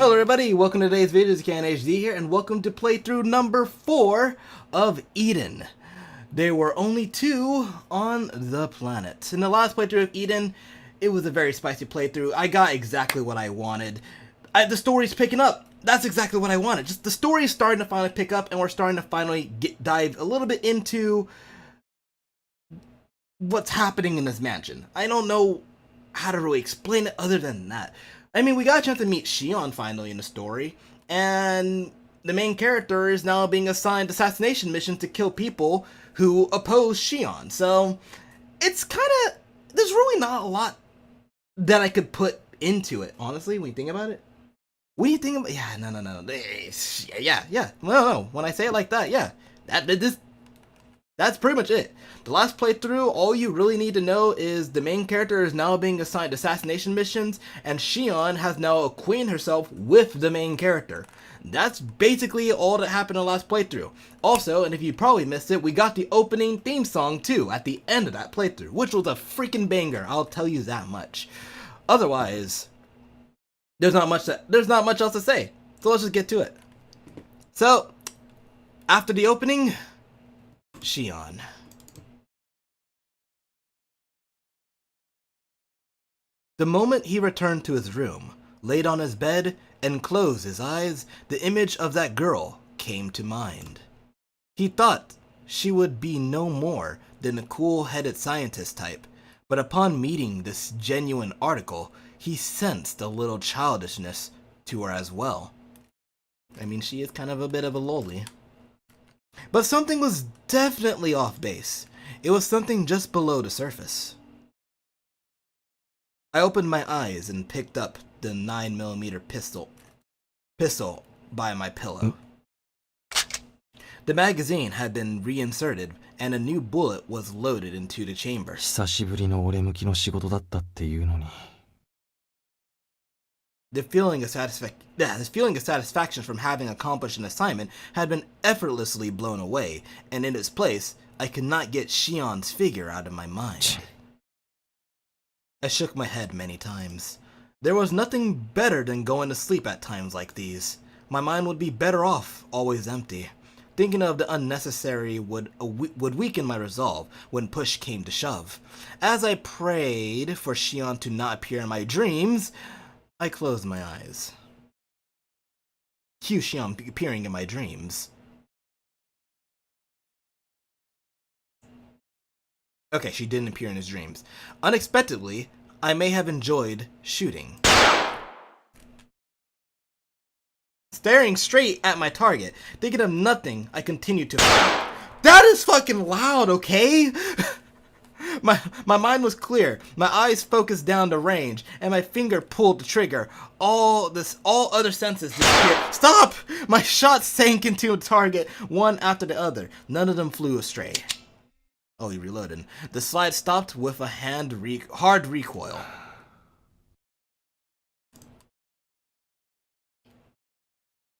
Hello everybody, welcome to today's video. It's Can HD here, and welcome to playthrough number 4 of Eden. There were only 2 on the planet. In the last playthrough of Eden, it was a very spicy playthrough. I got exactly what I wanted. The story's picking up. That's exactly what I wanted. Just the story is starting to finally pick up, and we're starting to finally dive a little bit into what's happening in this mansion. I don't know how to really explain it other than that. I mean, we got a chance to meet Shion finally in the story, and the main character is now being assigned assassination missions to kill people who oppose Shion. So, it's kind of, there's really not a lot that I could put into it, honestly, when you think about it. When you think about, yeah, no. Yeah. Well, no, when I say it like that, yeah, that's pretty much it. The last playthrough, all you really need to know is the main character is now being assigned assassination missions, and Shion has now acquainted herself with the main character. That's basically all that happened in the last playthrough. Also, and if you probably missed it, we got the opening theme song too at the end of that playthrough, which was a freaking banger, I'll tell you that much. Otherwise, there's not much else to say, so let's just get to it. So, after the opening, Shion. The moment he returned to his room, laid on his bed, and closed his eyes, the image of that girl came to mind. He thought she would be no more than a cool-headed scientist type, but upon meeting this genuine article, he sensed a little childishness to her as well. I mean, she is kind of a bit of a loli. But something was definitely off base. It was something just below the surface. I opened my eyes and picked up the 9mm pistol by my pillow. The magazine had been reinserted and a new bullet was loaded into the chamber. 久しぶりの俺向きの仕事だったっていうのに。 This feeling of satisfaction from having accomplished an assignment had been effortlessly blown away, and in its place, I could not get Shion's figure out of my mind. I shook my head many times. There was nothing better than going to sleep at times like these. My mind would be better off, always empty. Thinking of the unnecessary would weaken my resolve when push came to shove. As I prayed for Shion to not appear in my dreams, I closed my eyes. Cue Shion appearing in my dreams. Okay, she didn't appear in his dreams. Unexpectedly, I may have enjoyed shooting. Staring straight at my target, thinking of nothing, I continued to fire. That is fucking loud, okay? My mind was clear, my eyes focused down the range, and my finger pulled the trigger. All other senses disappeared. Stop! My shots sank into a target, one after the other. None of them flew astray. Oh, he reloaded. The slide stopped with a hard recoil.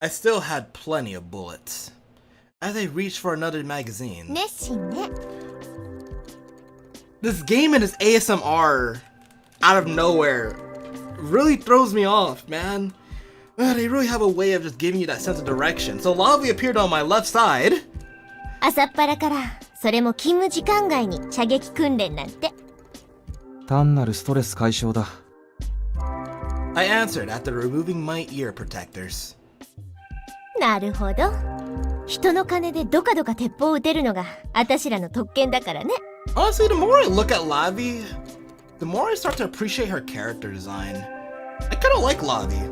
I still had plenty of bullets. As I reached for another magazine. This game and its ASMR out of nowhere really throws me off, man. They really have a way of just giving you that sense of direction. So Lavie appeared on my left side. 朝っぱらからそれも勤務時間外に射撃訓練なんて。単なるストレス解消だ。I answered after removing my ear protectors. なるほど。人の金でドカドカ鉄砲を撃てるのが私らの特権だからね。Honestly, the more I look at Lavie, the more I start to appreciate her character design. I kind of like Lavie.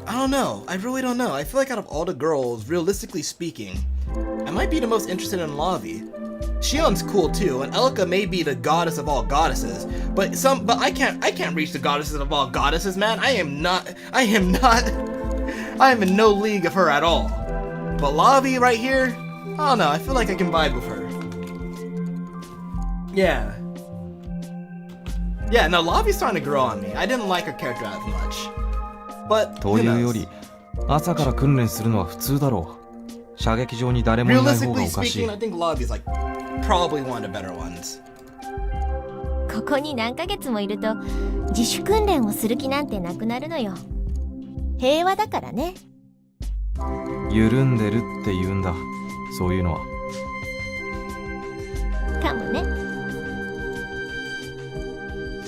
I don't know. I really don't know. I feel like out of all the girls, realistically speaking, I might be the most interested in Lavie. Shion's cool too, and Elika may be the goddess of all goddesses, but I can't reach the goddesses of all goddesses, man. I am in no league of her at all. But Lavie right here, I don't know. I feel like I can vibe with her. Yeah, no, Lavie's starting to grow on me. I didn't like her character as much. But, というより、朝から訓練するのは普通だろう。射撃場に誰もいない方がおかしい。 Realistically speaking, I think Lavie's like probably one of the better ones. ここに何ヶ月もいると自主訓練をする気なんてなくなるのよ。平和だからね。緩んでるって言うんだ、そういうのは。かもね。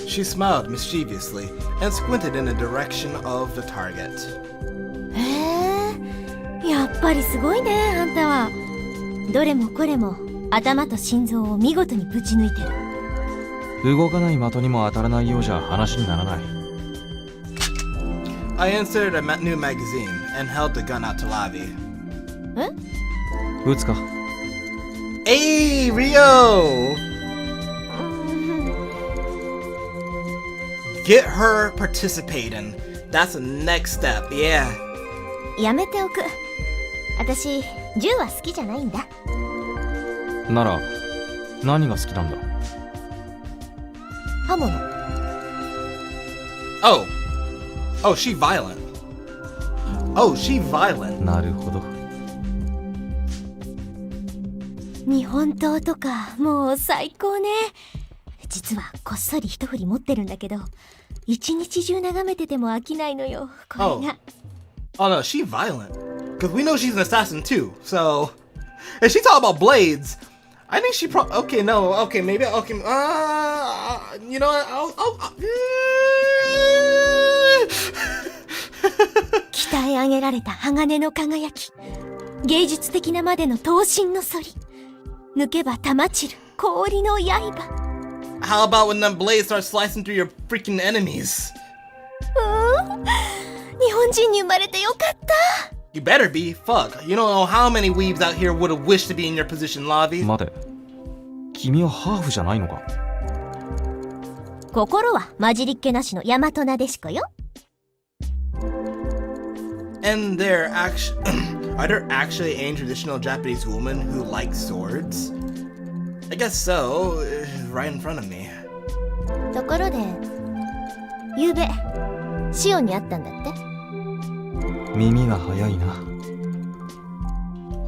She smiled mischievously and squinted in the direction of the target. へえ、やっぱりすごいね、あんたは。どれもこれも頭と心臓を見事にぶち抜いてる。動かない的にも当たらないようじゃ話にならない。I inserted a new magazine and held the gun out to Lavie. え？撃つか。Hey, Ryou! Get her participating. That's the next step, yeah. やめておく。私、銃は好きじゃないんだ。なら何が好きなんだ。刃物。Oh, she violent. Oh, she violent. なるほど。日本刀とかもう最高ね。実はこっそり一振り持ってるんだけど、一日中眺めてても飽きないのよ、これが。Oh no, she violent. Because we know she's an assassin too. So, if she talk about blades, I think she okay, no, okay, maybe, okay, you know what, I'll 鍛え上げられた鋼の輝き、芸術的なまでの刀身の反り、抜けば玉散る氷の刃。How about when the blades start slicing through your freaking enemies? 日本人に生まれてよかった。You better be. Fuck. You don't know how many weebs out here would have wished to be in your position, Lavie. 待て、君はハーフじゃないのか。心は混じりっ気なしの大和なでしこよ。And are there actually any traditional Japanese women who like swords? I guess so. Right in front of me. ところで、ゆうべシオンに会ったんだって。耳が早いな。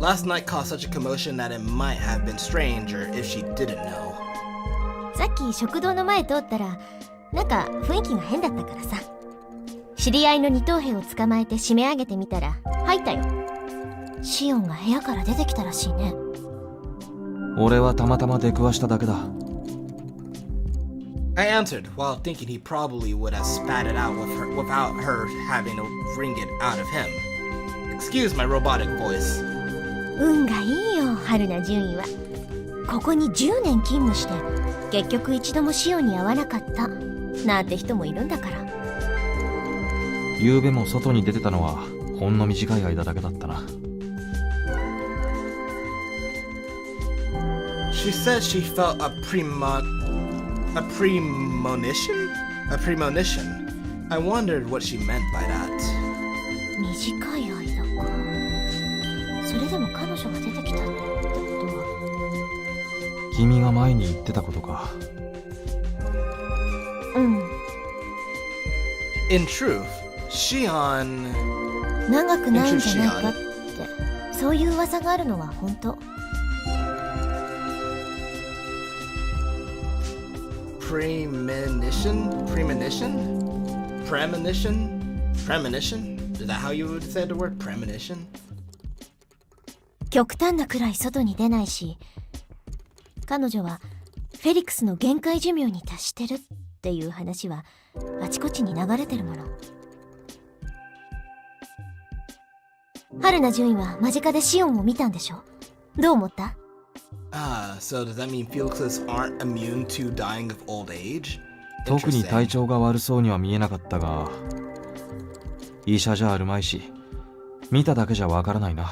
Last night caused such a commotion that it might have been stranger if she didn't know. さっき食堂の前通ったら、なんか雰囲気が変だったからさ。知り合いの二等兵を捕まえて締め上げてみたら入ったよ。シオンが部屋から出てきたらしいね。俺はたまたま出くわしただけだ。I answered while thinking he probably would have spat it out without her having to wring it out of him. Excuse my robotic voice. 運がいいよ、春名純尉は。ここに10年勤務して結局一度もシオンに会わなかったなんて人もいるんだから。昨べも外に出てたのはほんの短い間だけだったな。She said she felt a premonition? A premonition. I wondered what she meant by that. 短い間か。それでも彼女が出てきたってことは。君が前に言ってたことか。うん。In truth, Shion... 長くないんじゃないかって、そういう噂があるのは本当。Premonition? Premonition? Premonition? Premonition? Is that how you would say the word premonition? 極端なくらい外に出ないし、彼女はフェリックスの限界寿命に達してるっていう話はあちこちに流れてるもの。春名純尉は間近でシオンを見たんでしょ。どう思った？ So does that mean Felixes aren't immune to dying of old age? 特に体調が悪そうには見えなかったが、医者じゃあるまいし、見ただけじゃわからないな。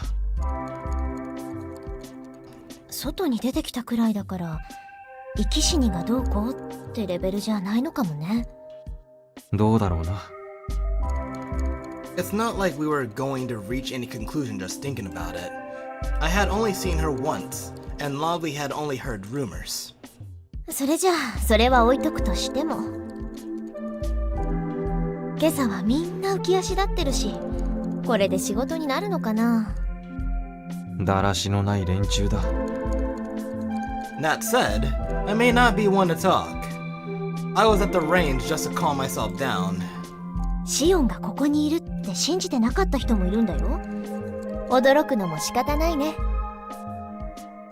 外に出てきたくらいだから、生き死にがどうこうってレベルじゃないのかもね。どうだろうな。It's not like we were going to reach any conclusion just thinking about it. I had only seen her once, and Lavie had only heard rumors. それじゃあ、それは置いとくとしても。今朝はみんな浮き足立ってるし、これで仕事になるのかな。だらしのない連中だ。That said, I may not be one to talk. I was at the range just to calm myself down. シオンがここにいるって信じてなかった人もいるんだよ。驚くのも仕方ないね。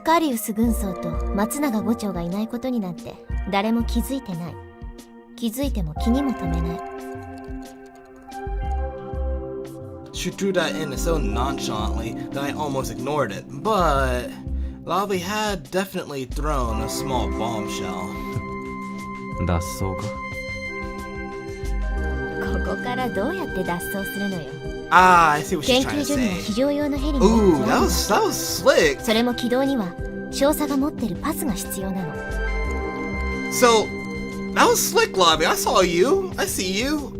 カリウス軍曹と松永伍長がいないことになんて誰も気づいてない。気づいても気にも留めない。 She threw that in so nonchalantly that I almost ignored it, but Lavie had definitely thrown a small bombshell. 脱走か。ここからどうやって脱走するのよ。 Ah, I see what 研 she's trying 究 to 所には say. 非常用のヘリ Ooh, が that was slick. それも起動には少佐が持ってるパスが必要なの。 So, that was slick, Lavie. I saw you. I see you.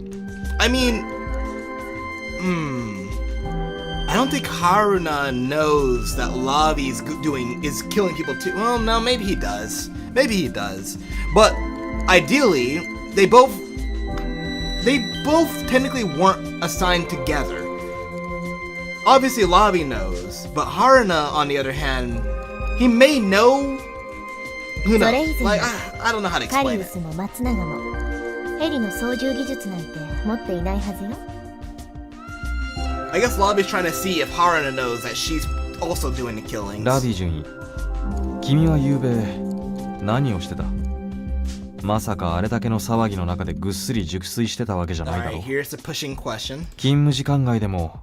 I mean, I don't think Haruna knows that Lavie's is killing people too. Well, no, maybe he does. Maybe he does. But ideally, they both technically weren't assigned together. Obviously, Lavie knows, but Haruna, on the other hand, he may know. Who knows? Like, I don't know how to カリ explain ウ it. スも松永もヘリの操縦技術なんて持っていないはずよ。 I guess Lavie's trying to see if Haruna knows that she's also doing the killings. ラビー准尉、君は昨べ何をしてた？まさかあれだけの騒ぎの中でぐっすり熟睡してたわけじゃないだろう。 Alright, here's the pushing question. 勤務時間外でも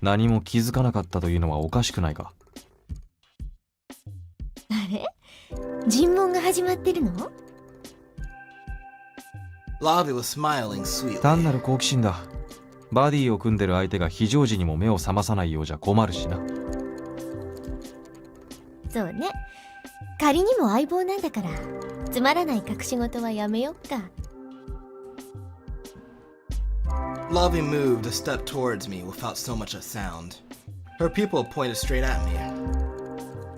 何も気づかなかったというのはおかしくないか？あれ？尋問が始まってるの？ Lavie was smiling sweetly. 単なる好奇心だ。バディを組んでる相手が非常時にも目を覚まさないようじゃ困るしな。そうね。仮にも相棒なんだからつまらない隠し事はやめよっか。 Lavie moved a step towards me without so much a sound. Her pupil pointed straight at me.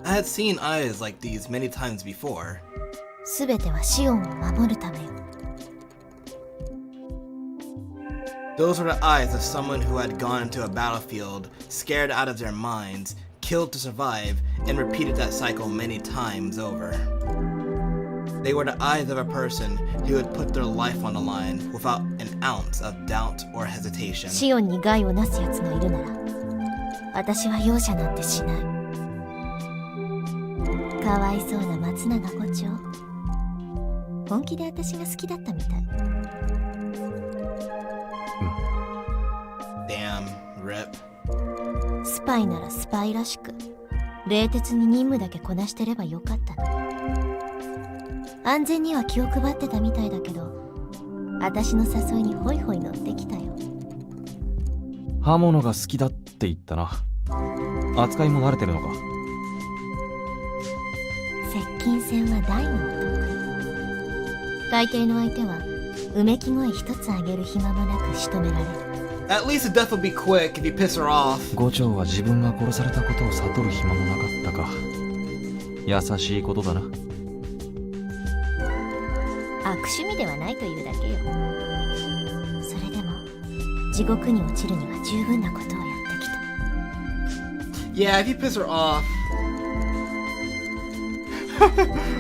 I had seen eyes like these many times before. すべてはシオンを守るためよ。 Those were the eyes of someone who had gone into a battlefield, scared out of their minds, killed to survive, and repeated that cycle many times over. They were the eyes of a person who had put their life on the line without an ounce of doubt or hesitation. シオンに害をなす奴がいるなら私は容赦なんてしない。かわいそうな松永伍長。本気で私が好きだったみたい。 Damn, rip. スパイならスパイらしく冷徹に任務だけこなしてればよかったの。安全には気を配ってたみたいだけど私の誘いにホイホイ乗ってきたよ。刃物が好きだって言ったな。扱いも慣れてるのか？接近戦は大のお得意。大抵の相手はうめき声一つあげる暇もなく仕留められる。 At least the death will be quick if you piss her off. 伍長は自分が殺されたことを悟る暇もなかったか。優しいことだな。悪趣味ではないというだけよ。それでも地獄に落ちるには十分なことをやってきた。 Yeah, if you piss her off.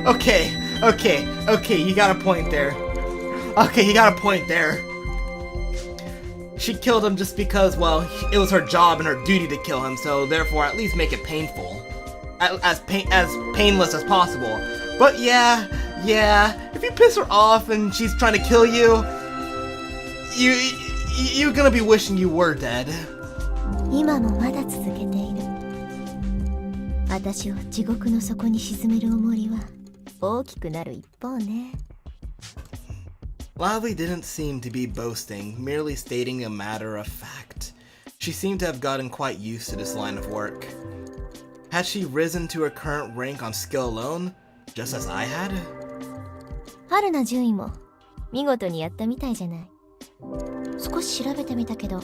Okay, you got a point there. Okay, you got a point there. She killed him just because, well, it was her job and her duty to kill him, so therefore at least make it painful. As painless as possible. But yeah, if you piss her off and she's trying to kill you, you're gonna be wishing you were dead. 今もまだ続けている。私を地獄の底に沈める重りは大きくなる一方ね。 Lavie didn't seem to be boasting, merely stating a matter of fact. She seemed to have gotten quite used to this line of work. Had she risen to her current rank on skill alone, just as I had? 春菜獣医も見事にやったみたいじゃない。少し調べてみたけど、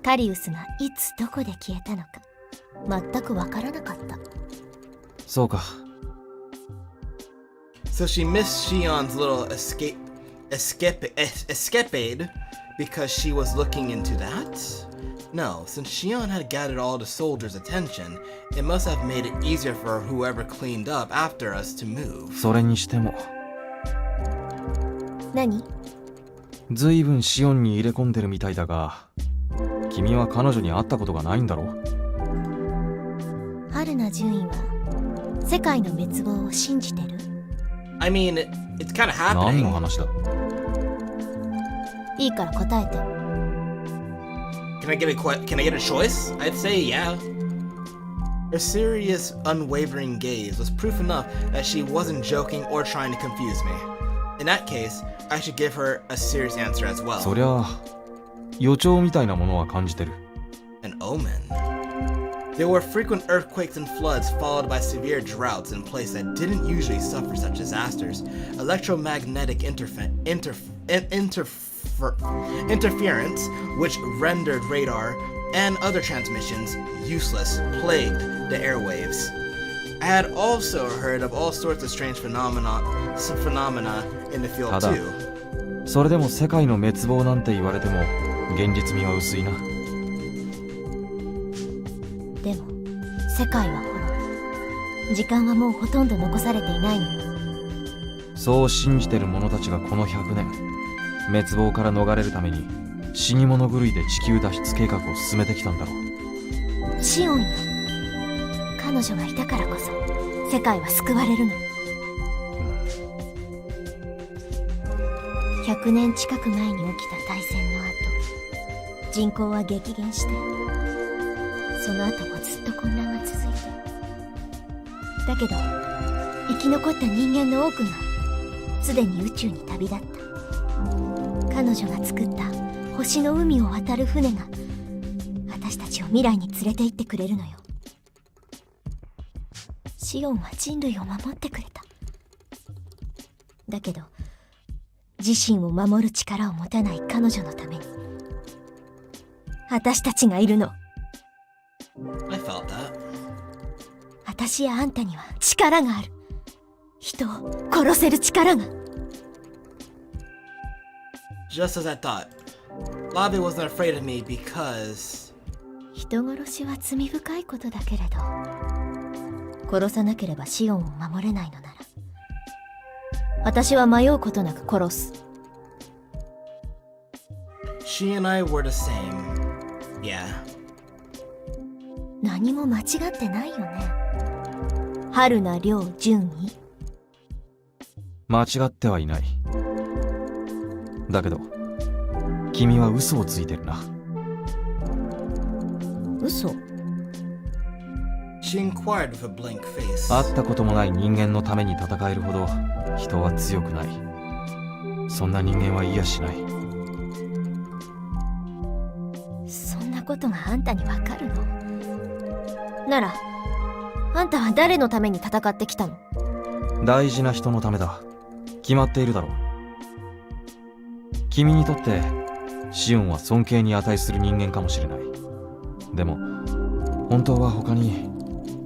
カリウスがいつどこで消えたのか全くわからなかった。そうか。 So she missed Shion's little escapade because she was looking into that? No, since Shion had gathered all the soldiers' attention, it must have made it easier for whoever cleaned up after us to move. それにしても何？ずいぶんシオンに入れ込んでるみたいだが、昨君は彼女に会ったことがないんだろう。春菜純尉は世界の滅亡を信じてる？ I mean, it's kind of 何の happening. 話だ。いいから答えて。Can I get a choice? I'd say yeah. Her serious, unwavering gaze was proof enough that she wasn't joking or trying to confuse me. In that case, I should give her a serious answer as well. そりゃあ予兆みたいなものは感じてる。 An omen. There were frequent earthquakes and floods followed by severe droughts in places that didn't usually suffer such disasters. Electromagnetic interference, which rendered radar and other transmissions useless, plagued the airwaves. I had also heard of all sorts of strange phenomena in the field ただ too. それでも世界の滅亡なんて言われても現実味は薄いな。でも世界は滅ぶ。時間はもうほとんど残されていないのよ。そう信じてる者たちがこの100年滅亡から逃れるために死に物狂いで地球脱出計画を進めてきたんだろう。シオンよ、彼女がいたからこそ世界は救われるの。100年近く前に起きた大戦の後、人口は激減して、その後もずっと混乱が続いて、だけど生き残った人間の多くがすでに宇宙に旅立った。彼女が作った星の海を渡る船が私たちを未来に連れて行ってくれるのよ。シオンは人類を守ってくれた。だけど自身を守る力を持たない彼女のために私たちがいるの。 I felt that. 私やあんたには力がある。人を殺せる力が。 Just as I thought. Lavie wasn't afraid of me because... 人殺しは罪深いことだけれど、殺さなければシオンを守れないのなら、私は迷うことなく殺す。 She and I were the same. Yeah. 何も間違ってないよね。春名亮純尉。間違ってはいない。だけど君は嘘をついてるな。嘘？ She inquired with a blank face. 会ったこともない人間のために戦えるほど人は強くない。そんな人間は言いやしない。そんなことがあんたにわかるの？ならあんたは誰のために戦ってきたの？大事な人のためだ。決まっているだろう。君にとってシオンは尊敬に値する人間かもしれない。でも本当は他に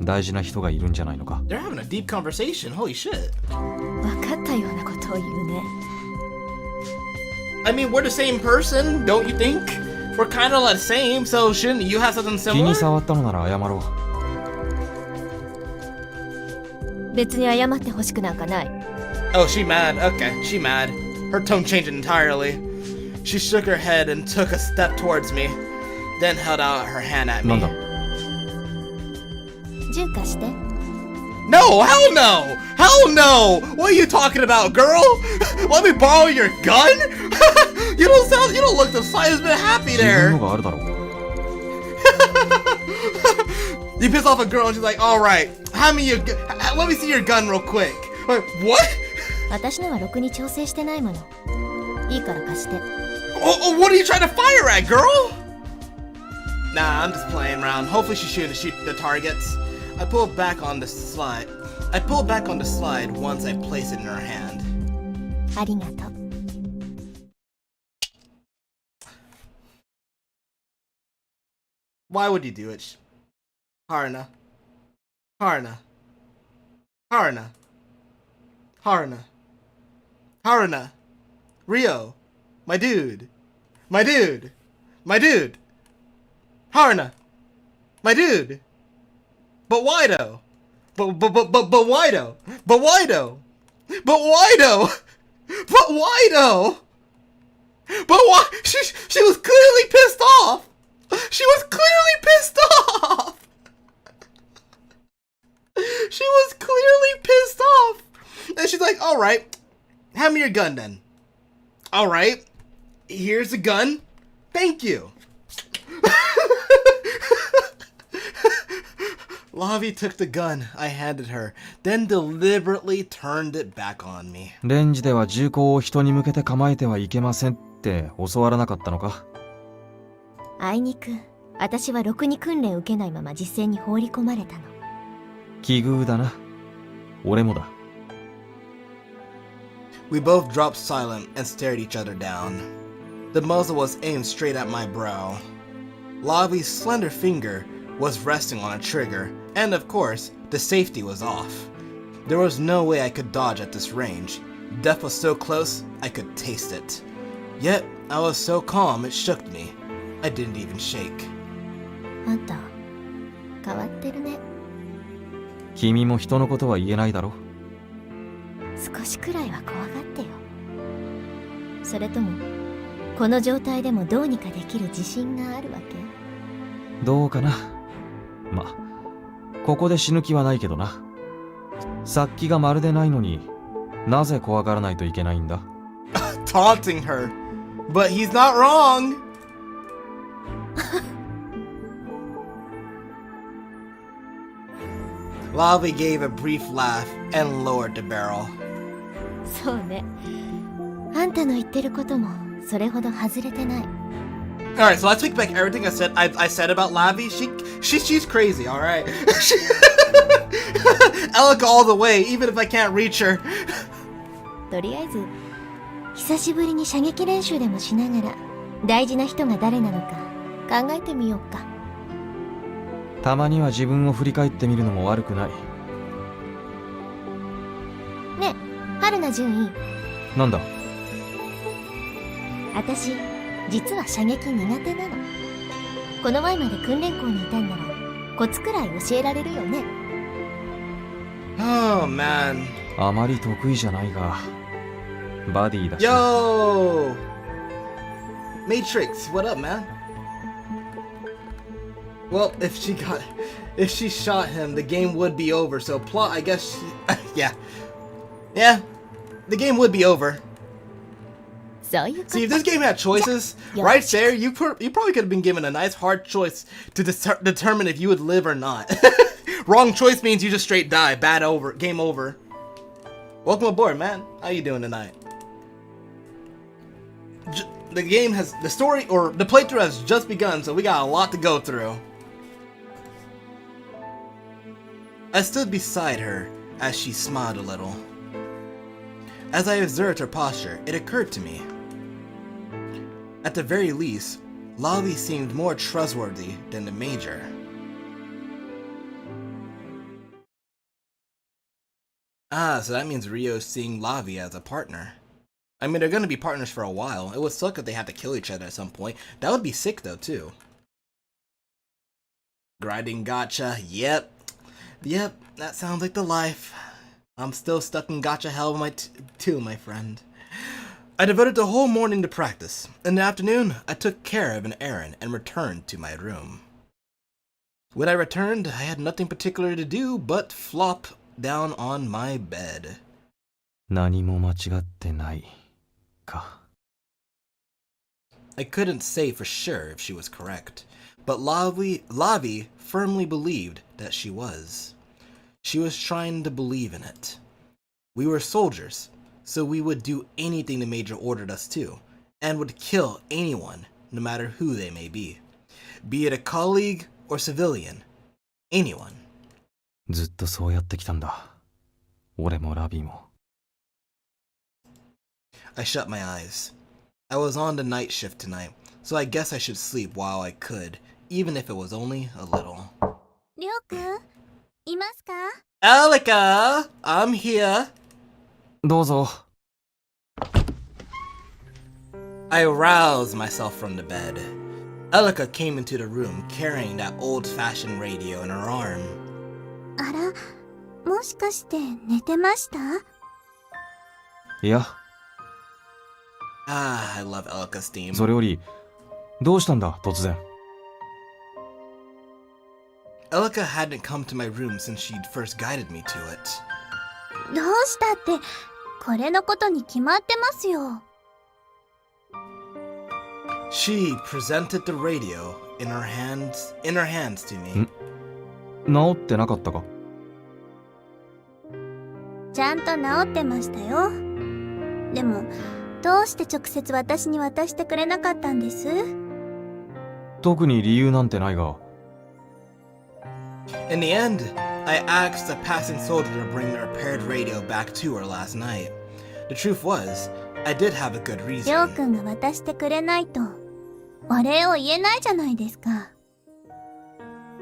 大事な人がいるんじゃないのか。 They're having a deep conversation. Holy shit. わかったようなことを言うね。 I mean, we're the same person, don't you think? We're kind of like the same, so shouldn't you have something 気に similar? 障ったのなら謝ろう。別に謝ってほしくなんかない。 Oh, she mad. Okay, she mad. Her tone changed entirely. She shook her head and took a step towards me, then held out her hand at なん me. だ。純貸して。 No, hell no! Hell no! What are you talking about, girl? Let me borrow your gun? You don't look the slightest bit happy 自分 there. のがあるだろう。 You piss off a girl and she's like, alright, let me see your gun real quick. Wait, what? 私のはろくに調整してないもの。いいから貸して。 Oh, what are you trying to fire at, girl? Nah, I'm just playing around. Hopefully she shoot the targets. I pulled back on the slide once I placed it in her hand. ありがとう。 Why would you do it? Haruna. Haruna. Haruna. Haruna. Haruna. Ryou. My dude. My dude. My dude. Haruna. My dude. But why though? But why though? But why though? But why though? But why though? But why? She was clearly pissed off. She was clearly pissed off! She was clearly pissed off! And she's like, alright, hand me your gun then. Alright, here's the gun. Thank you. Lavie took the gun I handed her, then deliberately turned it back on me. レンジでは銃口を人に向けて構えてはいけませんって教わらなかったのか？あいにく私はろくに訓練を受けないまま実戦に放り込まれたの。奇遇だな。俺もだ。We both dropped silent and stared each other down. The muzzle was aimed straight at my brow. Lavie's slender finger was resting on a trigger, and of course, the safety was off. There was no way I could dodge at this range. Death was so close, I could taste it. Yet, I was so calm it shook me. I didn't even shake. あんた変わってるね。君も人のことは言えないだろ。少しくらいは怖がってよ。それともこの状態でもどうにかできる自信があるわけ？どうかな。ま、ここで死ぬ気はないけどな。殺気がまるでないのになぜ怖がらないといけないんだ？ Taunting her. But he's not wrong. Lavie gave a brief laugh and lowered the barrel. そうね。あんたの言ってることもそれほど外れてない。Alright, so let's take back everything I said about Lavie. She's crazy, alright? Elika all the way, even if I can't reach her. とりあえず久しぶりに射撃練習でもしながら大事な人が誰なのか考えてみようか。たまには自分を振り返ってみるのも悪くない。ねえ、春菜純尉。なんだ？私実は射撃苦手なの。この前まで訓練校にいたんならコツくらい教えられるよね。Oh man. あまり得意じゃないがバディだし。Yo! Matrix, what up, man? Well, if she shot him, the game would be over. So plot, I guess, yeah, the game would be over. そういうこと。 See, if this game had choices, right there, you probably could have been given a nice hard choice to determine if you would live or not. Wrong choice means you just straight die. Bad over. Game over. Welcome aboard, man. How you doing tonight? The story, or the playthrough has just begun, so we got a lot to go through. I stood beside her as she smiled a little. As I observed her posture, it occurred to me. At the very least, Lavie seemed more trustworthy than the Major. Ah, so that means Ryou's seeing Lavie as a partner. I mean, they're gonna be partners for a while. It would suck if they had to kill each other at some point. That would be sick though, too. Grinding gacha, yep, that sounds like the life. I'm still stuck in gacha hell too, my friend. I devoted the whole morning to practice. In the afternoon, I took care of an errand and returned to my room. When I returned, I had nothing particular to do but flop down on my bed. 何も間違ってないか。I couldn't say for sure if she was correct, but Lavie firmly believed that she was. She was trying to believe in it. We were soldiers, so we would do anything the Major ordered us to, and would kill anyone, no matter who they may be it a colleague or civilian, anyone. ずっとそうやってきたんだ。俺もラビーも。I shut my eyes. I was on the night shift tonight, so I guess I should sleep while I could, even if it was only a little. りょうくん、いますか？ Elika, I'm here. どうぞ。I aroused myself from the bed. Elika came into the room carrying that old-fashioned radio in her arm. あら、もしかして寝てました？いや。Ah, I love Elika's theme. それより、どうしたんだ突然。Elika hadn't come to my room since she'd first guided me to it. どうしたって、これのことに決まってますよ。She presented the radio in her hands to me. 治ってなかったか？ちゃんと治ってましたよ。でも、どうして直接私に渡してくれなかったんです？特に理由なんてないが。In the end, I asked a passing soldier to bring the repaired radio back to her last night. The truth was, I did have a good りょう reason. くんが渡してくれないと、お礼を言えないじゃないですか。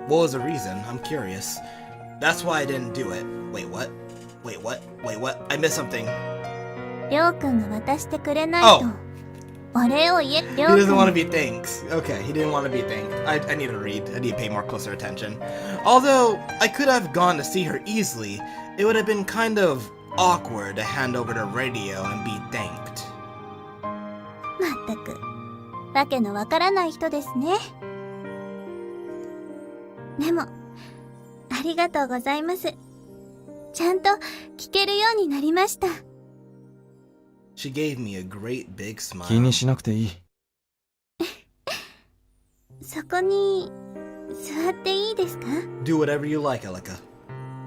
What was the reason? I'm curious. That's why I didn't do it. Wait, what? I missed something. りょうくんが渡してくれないと、お礼を言え、り He ょうく doesn't want to ん。be thanked. Okay, he didn't want to be thanked. I need to read. I need to pay more closer attention. Although, I could have gone to see her easily, it would have been kind of awkward to hand over the radio and be thanked. まったく、わけのわからない人ですね。でも、ありがとうございます。ちゃんと聞けるようになりました。She gave me a great big 気に smile. しなくていい。そこに、座っていいですか？ Do whatever you like, Elika.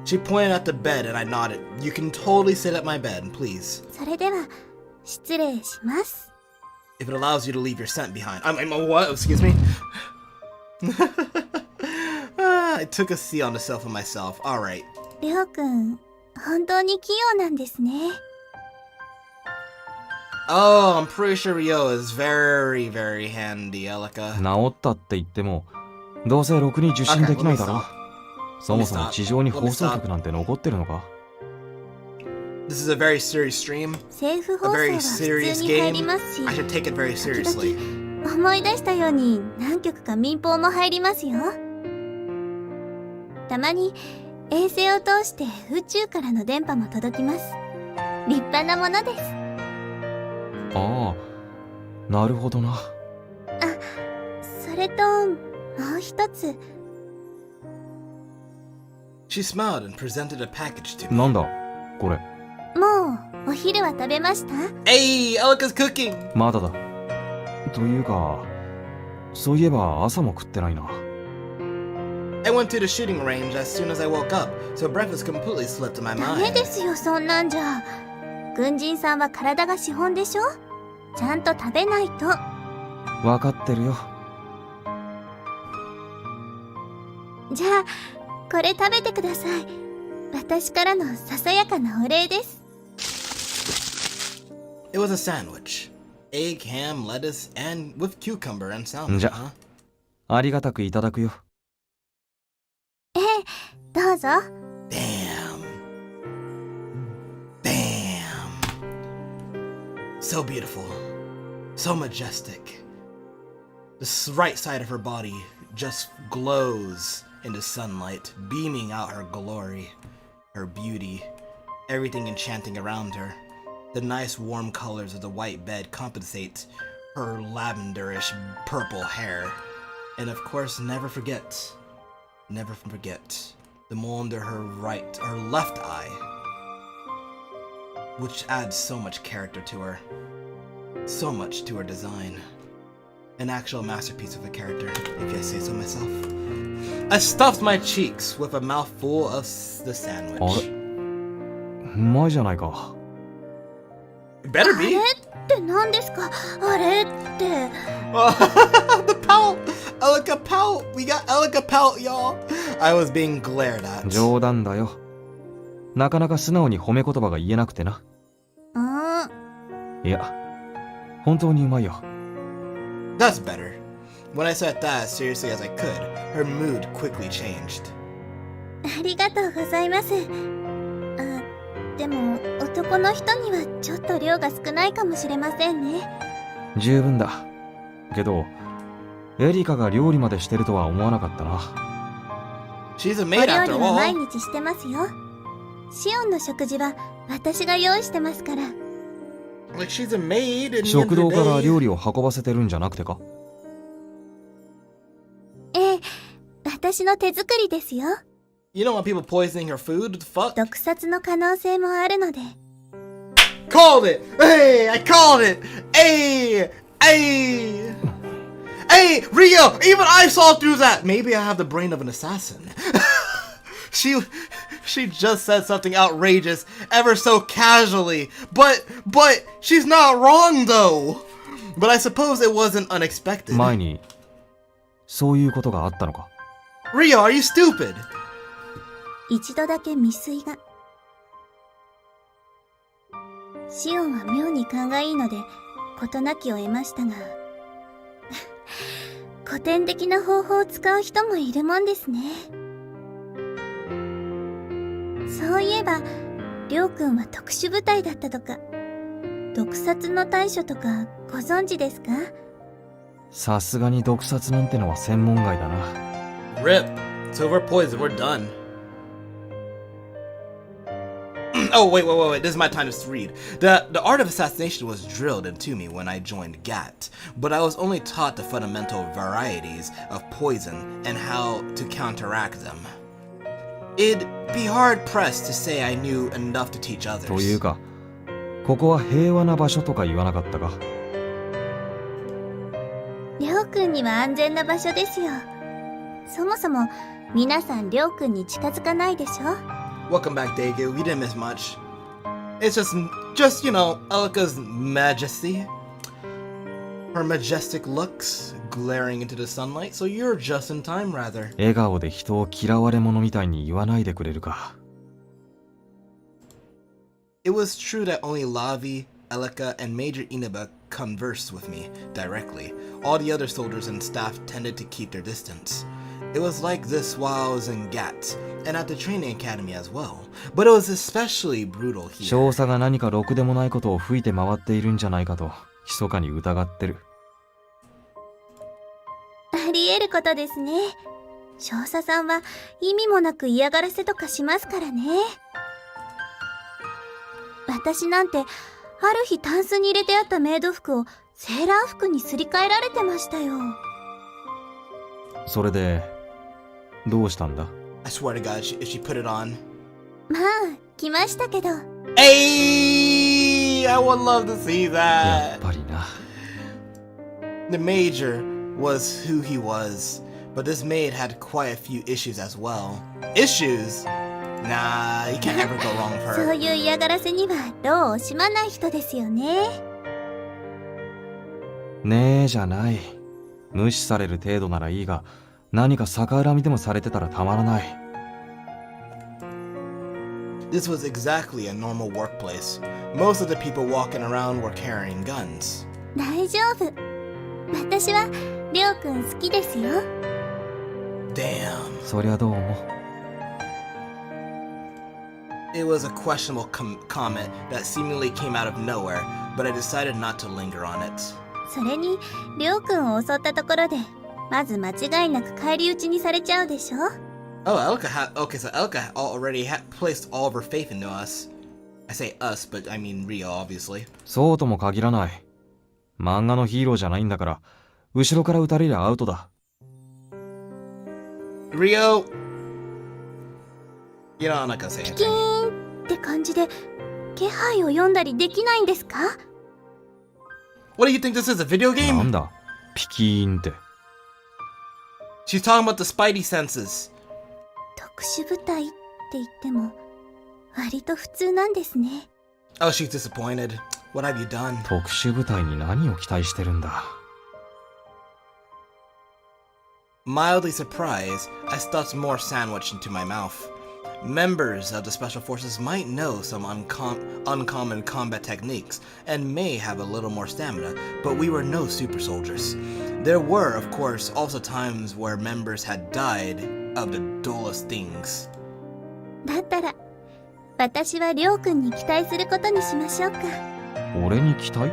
She pointed at the bed and I nodded. You can totally sit at my bed, please. それでは、失礼します。If it allows you to leave your scent behind. I'm what? Excuse me? I took a seat on the sofa myself. Alright. りょうくん、本当に器用なんですね。Oh, I'm pretty sure Ryou is very, very handy, Elika. 治ったって言っても、どうせろくに受信できないだろ。そもそも地上に放送局なんて残ってるのか？ This is a very serious stream. 政府放 A 送は very 普通 serious に入り game. ますし、 I should take it very 時 seriously. 々思い出したように何曲か民放も入りますよ。たまに衛星を通して宇宙からの電波も届きます。立派なものです。ああ、なるほどな。それともう一つ。 She smiled and presented a package to me. なんだこれ？もうお昼は食べました？ Hey, Elika's cooking! まだだ。というか、そういえば朝も食ってないな。I went to the shooting range as soon as I woke up, so breakfast completely slipped in my ダメ mind. ですよ、そんなんじゃ。軍人さんは体が資本でしょ？ちゃんと食べないと。わかってるよ。じゃあ、これ食べてください。私からのささやかなお礼です。It was a sandwich. Egg, ham, lettuce, and with cucumber and salmon, じゃ huh? ありがたくいただくよ。ええ、どうぞ。Damn. Damn. So beautiful. So majestic. The right side of her body just glows in the sunlight, beaming out her glory, her beauty, everything enchanting around her. The nice warm colors of the white bed compensate her lavenderish purple hair. And of course, never forget the mole under her left eye, which adds so much character to her, so much to her design. An actual masterpiece of a character, if I say so myself. I stuffed my cheeks with a mouthful of the あ sandwich. れ、うまいじゃないか。It better あ be. れって何ですか？あれって。The pout! Elika pout! We got Elika pout, y'all! I was being glared at. 冗談だよ。なかなか素直に褒め言葉が言えなくてな。いや、本当にうまいよ。That's better. When I said that as seriously as I could, her mood quickly changed. ありがとうございます。でも男の人にはちょっと量が少ないかもしれませんね。十分だ。けど、エリカが料理までしてるとは思わなかったな。She's a お maid 料 after 理は毎 all. 日してますよ。シオンの食事は私が用意してますから。Like she's a maid and 食堂から料理。理を運ばせてるんじゃなくてか？ええ、私私の手作りですよ。You don't want people poisoning her food? What the fuck? 毒殺の可能性もあるので。Called it! Hey, I called it! Hey! Hey! Hey, Rio! Even I saw through that! Maybe I have the brain of an assassin. She just said something outrageous ever so casually. But she's not wrong though. But I suppose it wasn't unexpected. 前にそういうことがあったのか？ Rio, are you stupid? 一度だけ未遂が。シオンは妙に勘がいいので事なきを得ましたが古典的な方法を使う人もいるもんですね。そういえばりょうくんは特殊部隊だったとか、毒殺の対処とかご存知ですか？さすがに毒殺なんてのは専門外だな。 Rip. Silver poison, we're done. Oh, wait. This is my time to read. The art of assassination was drilled into me when I joined GAT, but I was only taught the fundamental varieties of poison and how to counteract them. It'd be hard-pressed to say I knew enough to teach という others. か、ここは平和な場所とか言わなかったか？りょうくんには安全な場所ですよ。そもそも皆さんりょうくんに近づかないでしょ。Welcome back, Daegu. We didn't miss much. It's just you know, Elika's majesty. Her majestic looks glaring into the sunlight, so you're just in time, rather. 笑顔で人を嫌われ者みたいに言わないでくれるか。It was true that only Lavie, Elika, and Major Inaba conversed with me directly. All the other soldiers and staff tended to keep their distance. It was like this while I was in GAT, and at the training academy as well. But it was especially brutal here. 少佐が何かろくでもないことを吹いて回っているんじゃないかと密かに疑ってる。あり得ることですね。少佐さんは意味もなく嫌がらせとかしますからね。私なんてある日タンスに入れてあったメイド服をセーラー服にすり替えられてましたよ。それでどうしたんだ？ I swear to God, if she put it on. まあ来ましたけど。Hey, I would love to see やっ that. ぱりな。 The Major was who he was, but this maid had quite a few issues as well. Issues? Nah, you can't ever go wrong with そう her. いう嫌がらせには労を惜しまない人ですよね。ねえじゃない。無視される程度ならいいが、何か逆恨みでもされてたらたまらない。 This was exactly a normal workplace. Most of the people walking around were carrying guns. 大丈夫。私はりょうくん好きですよ。Damn. そりゃどうも。It was a questionable comment that seemingly came out of nowhere, but I decided not to linger on it. それにりょうくんを襲ったところでまず間違いなく返り討ちにされちゃうでしょ。 Oh, so Elika already placed all of her faith into us. I say us, but I mean Rio, obviously. そうとも限らない。漫画のヒーローじゃないんだから、後ろから撃たれりゃアウトだ。Rio! You know, I'm not gonna say キ anything. ーンって感じで気配を読んだりできないんですか？ What do you think this is, a video な game? んだピキーンって。 She's talking about the spidey senses. 特殊部隊って言っても割と普通なんですね。 Oh, she's disappointed. What have you done? 特殊部隊に何を期待してるんだ。 Mildly surprised, I stuffed more sandwich into my mouth. Members of the Special Forces might know some uncommon combat techniques and may have a little more stamina, but we were no super soldiers. There were, of course, also times where members had died of the dullest things. だったら私はりょうくんに期待することにしましょうか。俺に期待？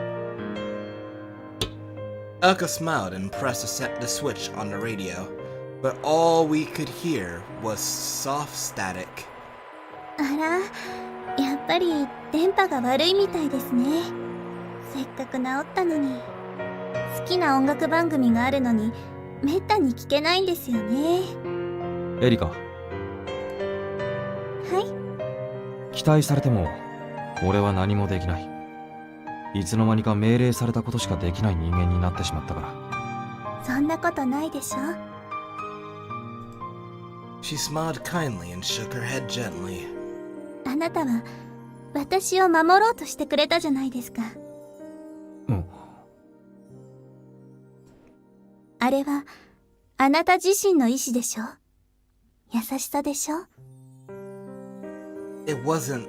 Elka smiled and pressed the switch on the radio, but all we could hear was soft static. あら、やっぱり電波が悪いみたいですね。せっかく治ったのに。好きな音楽番組があるのにめったに聞けないんですよね。エリカ、は期待されても俺は何もできない。いつの間にか命令されたことしかできない人間になってしまったから。い、そんなことないでしょ。 She smiled kindly and shook her head gently. あなたは私を守ろうとしてくれたじゃないですか。うん。あれはあなた自身の意志でしょ。優しさでしょ。 It wasn't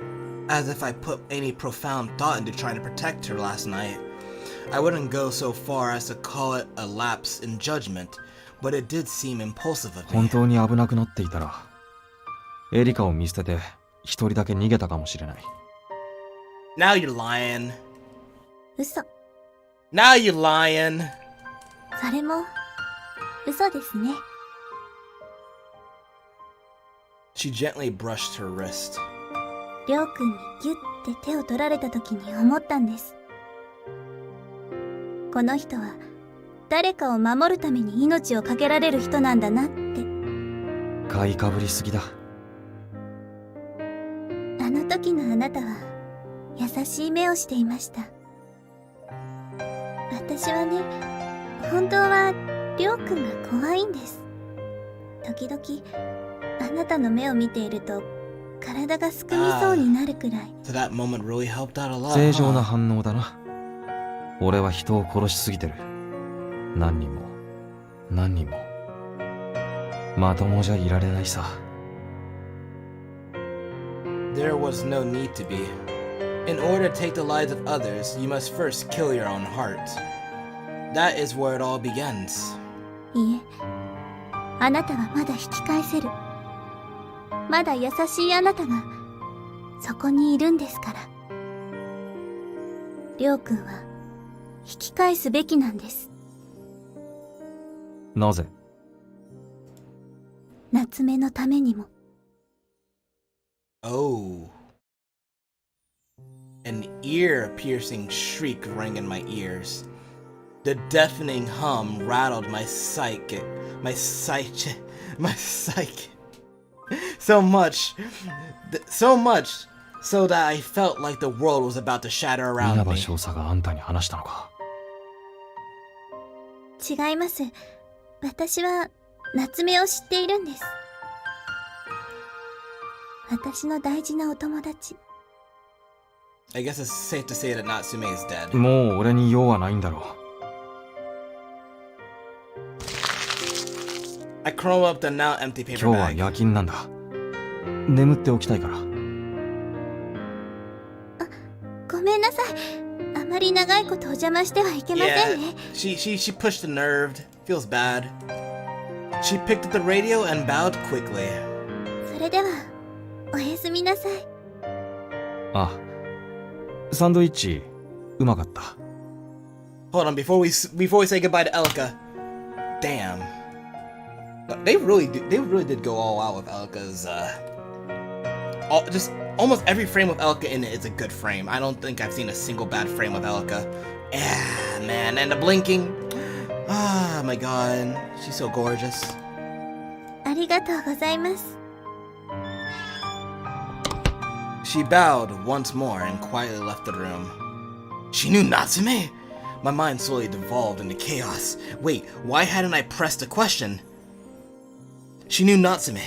as if I put any profound thought into trying to protect her last night. I wouldn't go so far as to call it a lapse in judgment, but it did seem impulsive of 本 me. 当に危なくなっていたらエリカを見捨てて一人だけ逃げたかもしれない。 Now you're lying. 嘘。 Now you're lying. それも嘘ですね。 She gently brushed her wrist. りょうくんにギュッて手を取られた時に思ったんです。この人は誰かを守るために命を懸けられる人なんだなって。買いかぶりすぎだ。あの時のあなたは優しい目をしていました。私はね、本当はりょうくんが怖いんです。時々あなたの目を見ていると体がすくみそうになるくらい。 So that moment really helped out a lot. 正常な反応だな。俺は人を殺しすぎてる。何人も何人も。まともじゃいられないさ。 There was no need to be. In order to take the lives of others, you must first kill your own heart. That is where it all begins. いえ、あなたはまだ引き返せる。まだ優しいあなたがそこにいるんですから。りょうくんは引き返すべきなんです。なぜ？夏目のためにも。 Oh. An ear-piercing shriek rang in my ears. The deafening hum rattled my psyche so much so that I felt like the world was about to shatter 稲 around 葉 me. 少佐があんたに話したのか？違います。私は夏目を知っているんです。私の大事なお友達。 I guess it's safe to say that Natsume is dead. もう俺に用はないんだろう。 I chrome up the now empty 今 paper 日は bag. 夜勤なんだ。眠っておきたいから。ごめんなさい。あまり長いことお邪魔してはいけませんね。 She pushed the nerve. Feels bad. She picked up the radio and bowed quickly. それではおやすみなさい。あ、サンドイッチうまかった。 Hold on, before we say goodbye to Elka. Damn. They really did go all out with Elka's just almost every frame with Elka in it is a good frame. I don't think I've seen a single bad frame of Elka. Yeah, man, and the blinking. Ah, my god. She's so gorgeous. ありがとうございます。 She bowed once more and quietly left the room. She knew Natsume? My mind slowly devolved into chaos. Wait, why hadn't I pressed a question? She knew Natsume.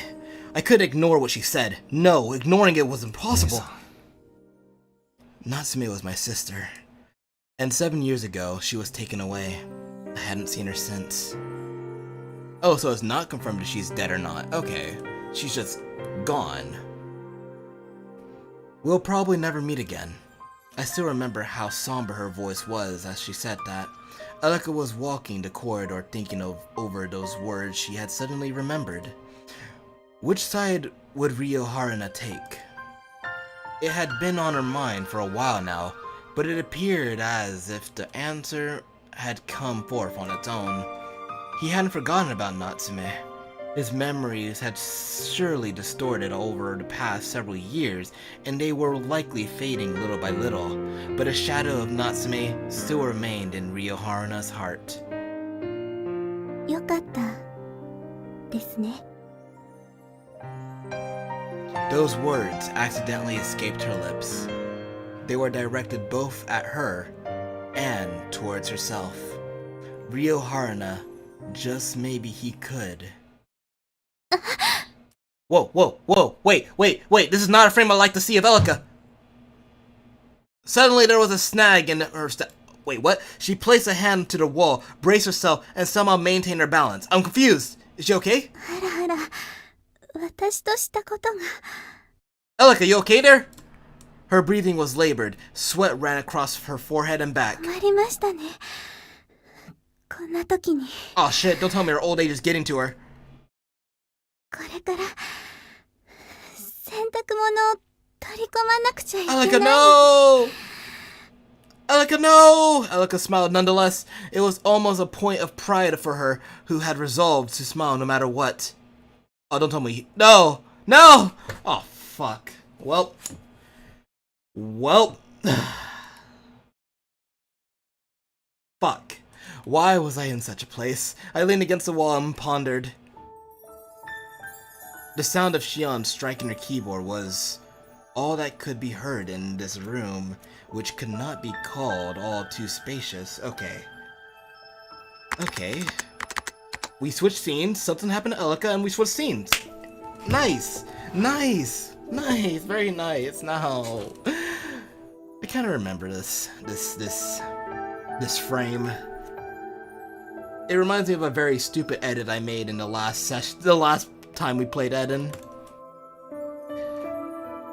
I couldn't ignore what she said. No, ignoring it was impossible. Natsume was my sister. And 7 years ago, she was taken away. I hadn't seen her since. Oh, so it's not confirmed if she's dead or not. Okay, she's just gone. We'll probably never meet again. I still remember how somber her voice was as she said that. Elka was walking the corridor thinking over those words she had suddenly remembered. Which side would Ryou Haruna take? It had been on her mind for a while now, but it appeared as if the answer had come forth on its own. He hadn't forgotten about Natsume. His memories had surely distorted over the past several years, and they were likely fading little by little, but a shadow of Natsume still remained in Ryou Haruna's heart. よかったですね。Those words accidentally escaped her lips. They were directed both at her and towards herself. Ryou Haruna, just maybe he could. Whoa, whoa, whoa, wait, this is not a frame I like to see of Elika. Suddenly there was a snag in her wait, what? She placed a hand to the wall, braced herself, and somehow maintained her balance. I'm confused. Is she okay? Elika, you okay there? Her breathing was labored. Sweat ran across her forehead and back. Oh shit, don't tell me her old age is getting to her. Elika, no! Elika, no! Elika smiled nonetheless. It was almost a point of pride for her, who had resolved to smile no matter what. Oh, don't tell me. No! No! Oh, fuck. Well. Fuck. Why was I in such a place? I leaned against the wall and pondered. The sound of Shion striking her keyboard was all that could be heard in this room, which could not be called all too spacious. Okay. We switched scenes, something happened to Elika, and we switched scenes. Nice! Very nice. Now, I kind of remember this frame. It reminds me of a very stupid edit I made in the last time we played Eden.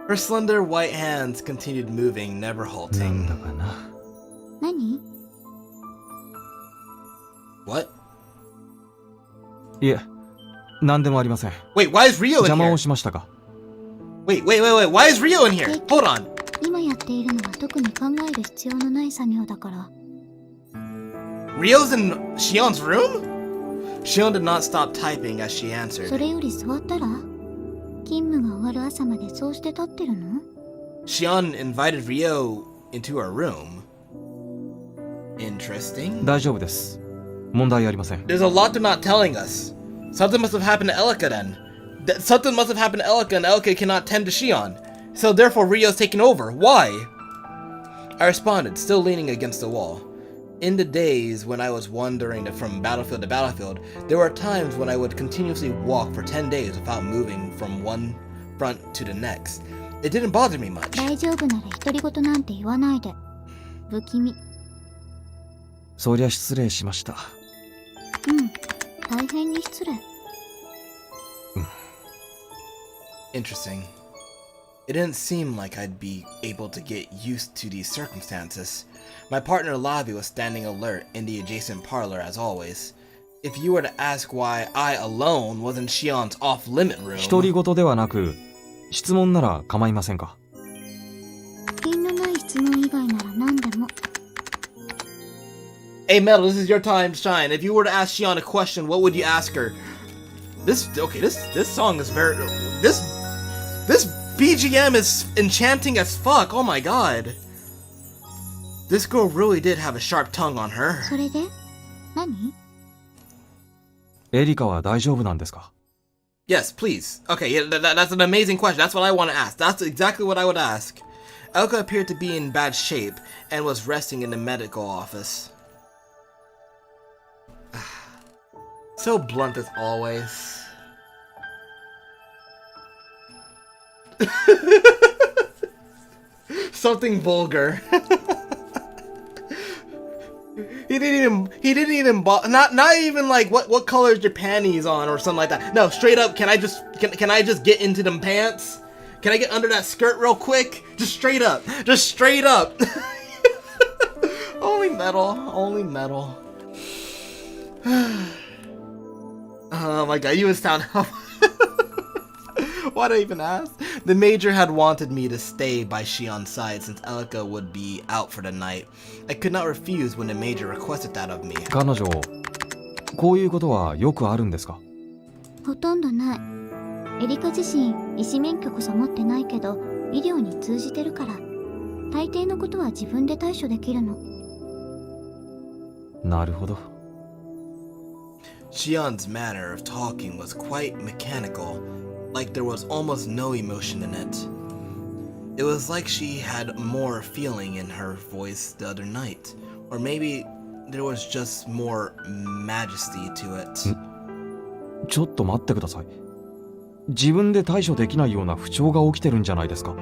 Her slender white hands continued moving, never halting. What? Yeah. Wait, why is Ryou in here? Wait, why is Ryou in here? Hold on. Ryou's in Shion's room? Shion did not stop typing as she answered. Shion invited Ryou into her room. Interesting. There's a lot they're not telling us. Something must have happened to Elika then. Something must have happened to Elika and Elika cannot tend to Shion. So therefore Ryou's taking over. Why? I responded, still leaning against the wall. In the days when I was wandering from battlefield to battlefield, there were times when I would continuously walk for 10 days without moving from one front to the next. It didn't bother me much. Interesting. It didn't seem like I'd be able to get used to these circumstances. My partner Lavie was standing alert in the adjacent parlor as always. If you were to ask why I alone was in Shion's off-limit room... Hey Metal, this is your time to shine. If you were to ask Shion a question, what would you ask her? This song is very... This BGM is enchanting as fuck, oh my god. This girl really did have a sharp tongue on her. Yes, please. Okay, yeah, that's an amazing question. That's what I want to ask. That's exactly what I would ask. Elika appeared to be in bad shape and was resting in the medical office. So blunt as always. Something vulgar. He didn't even not even like what color is your panties on or something like that. No, straight up, can I just get into them pants? Can I get under that skirt real quick? Just straight up. Only metal. Oh my god, you would sound Why'd I even ask? The Major had wanted me to stay by Shion's side since Elika would be out for the night. I could not refuse when the Major requested that of me. Shion's manner of talking was quite mechanical, like there was almost no emotion in it. It was like she had more feeling in her voice the other night, or maybe there was just more majesty to it. ちょっと待ってください。自分で対処できないような不調が起きてるんじゃないですか。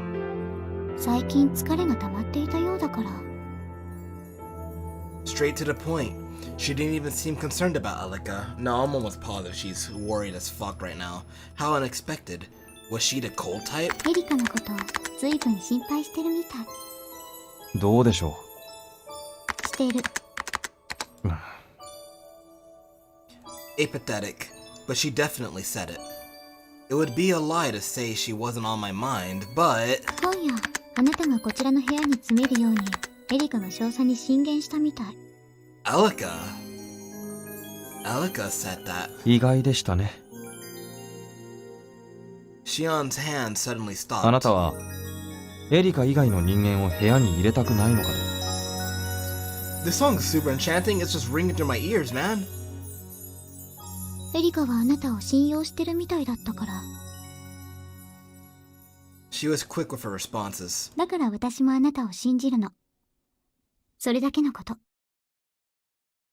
最近疲れが溜まっていたようだから。Straight to the point. She didn't even seem concerned about Alika. No, I'm almost positive she's worried as fuck right now. How unexpected. Was she the cold type? エリカのことを随分心配してるみたい。どうでしょしてる。う。Apathetic, but she definitely said it. It would be a lie to say she wasn't on my mind, but... 今夜、あなたがこちらの部屋に詰めるように、エリカが少佐に進言したみたい。Alika said that. 意外でしたね。Shion's hand suddenly stopped. あなたはエリカ以外の人間を部屋に入れたくないのかね。 This song is super enchanting. It's just ringing through my ears, man. エリカはあなたを信用してるみたいだったから。She was quick with her responses. だから私もあなたを信じるの。それだけのこと。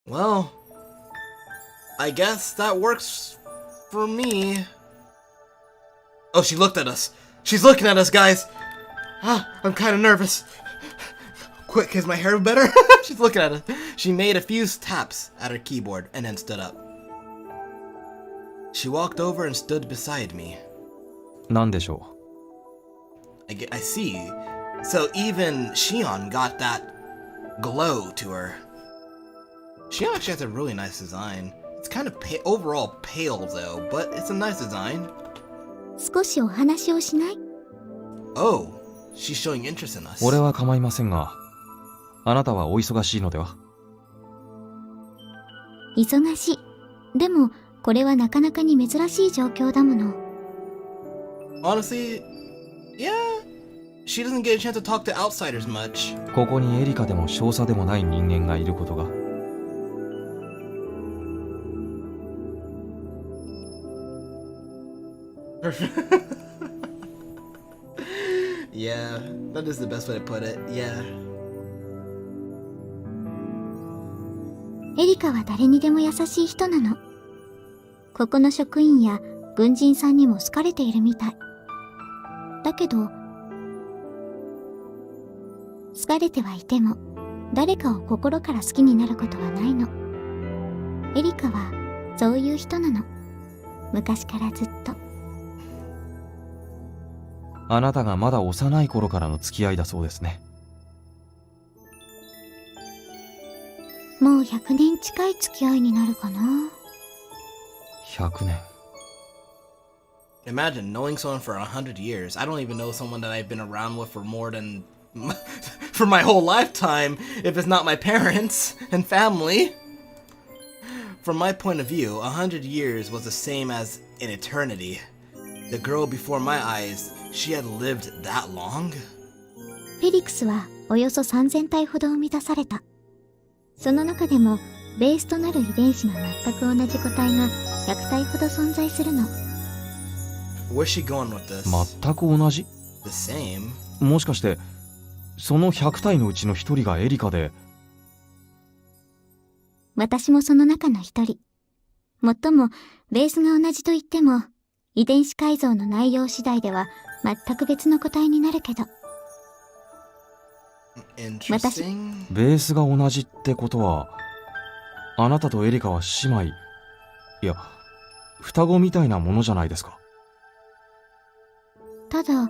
Well, I guess that works for me. Oh, she looked at us. She's looking at us, guys. Ah, I'm kind of nervous. Quick, is my hair better? She's looking at us. She made a few taps at her keyboard and then stood up. She walked over and stood beside me. なんでしょ I see. So even Shion got that glow to her. Shion actually has a really nice design. It's kind of overall pale though, but it's a nice design. 少しお話をしない？ Oh, she's showing interest in us. う。俺は構いませんが、あなたはお忙しいのでは。忙しい。でも、これはなかなかに珍しい状況だもの。Honestly, yeah. She doesn't get a chance to talk to outsiders much. ここにエリカでも少佐でもない人間がいることが。Yeah, that is the best way to put it. Yeah. エリカは誰にでも優しい人なの。ここの職員や軍人さんにも好かれているみたい。だけど、好かれてはいても、誰かを心から好きになることはないの。エリカはそういう人なの。昔からずっと。あなたがまだ幼い頃からの付き合いだそうですね。もう100年近い付き合いになるかな。100年。Imagine knowing someone for 100 years. I don't even know someone that I've been around with for more than for my whole lifetime, if it's not my parents and family. From my point of view, 100 years was the same as an eternity. The girl before my eyes, she had lived that long? フェリクスはおよそ3000体ほど生み出された。その中でもベースとなる遺伝子が全く同じ個体が100体ほど存在するの。Where's she going with this? 全く同じ？ The same? もしかしてその100体のうちの1人がエリカで。私もその中の一人。もっともベースが同じと言っても遺伝子改造の内容次第では全く別の個体になるけど。Interesting. ベースが同じってことはあなたとエリカは姉妹、いや双子みたいなものじゃないですか。ただ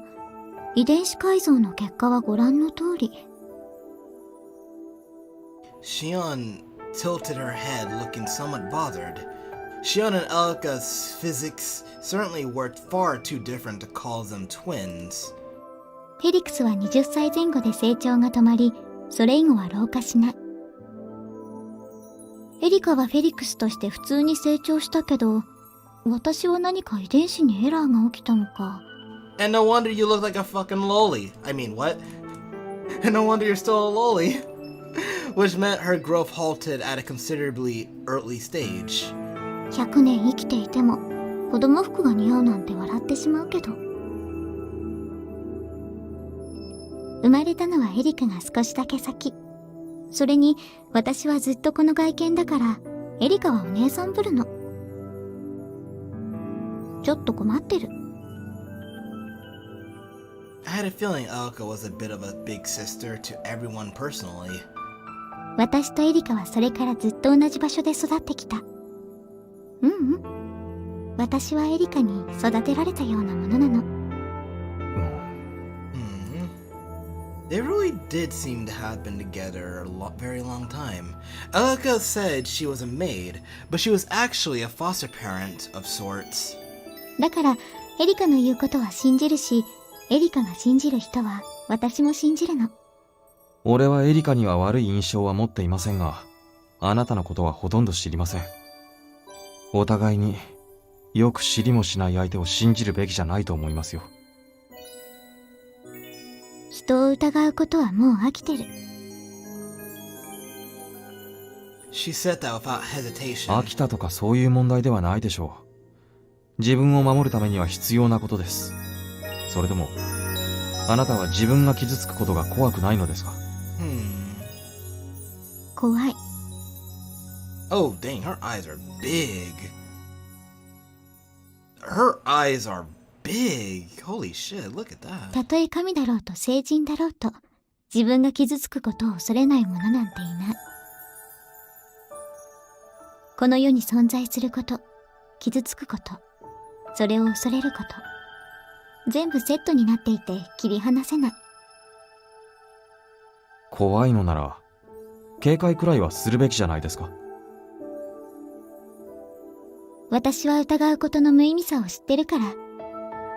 遺伝子改造の結果はご覧の通り。Shion tilted her head, looking somewhat bothered. Shion and Alika's physics certainly worked far too different to call them twins. フェリクスは20歳前後で成長が止まり、それ以後は老化しない。エリカはフェリクスとして普通に成長したけど、私は何か遺伝子にエラーが起きたのか。And no wonder you look like a fucking loli. I mean, what? And no wonder you're still a loli. Which meant her growth halted at a considerably early stage. 100年生きていても子供服が似合うなんて笑ってしまうけど。生まれたのはエリカが少しだけ先。それに私はずっとこの外見だからエリカはお姉さんぶるの。ちょっと困ってる。I had a feeling Elka was a bit of a big sister to everyone personally. 私とエリカはそれからずっと同じ場所で育ってきた。私はエリカに育てられたようなものなの。They really did seem to have been together a very long time. Elka said she was a maid, but she was actually a foster parent of sorts. だからエリカの言うことは信じるし、エリカが信じる人は私も信じるの。俺はエリカには悪い印象は持っていませんが、あなたのことはほとんど知りません。お互いによく知りもしない相手を信じるべきじゃないと思いますよ。人を疑うことはもう飽きてる。She said that without hesitation. 飽きたとかそういう問題ではないでしょう。自分を守るためには必要なことです。それでもあなたは自分が傷つくことが怖くないのですか？怖い。Oh, dang, her eyes are big. Her eyes are big. Holy shit, look at that. たとえ神だろうと聖人だろうと、自分が傷つくことを恐れない者なんていない。この世に存在すること、傷つくこと、それを恐れること、全部セットになっていて切り離せない。怖いのなら警戒くらいはするべきじゃないですか。私は疑うことの無意味さを知ってるから、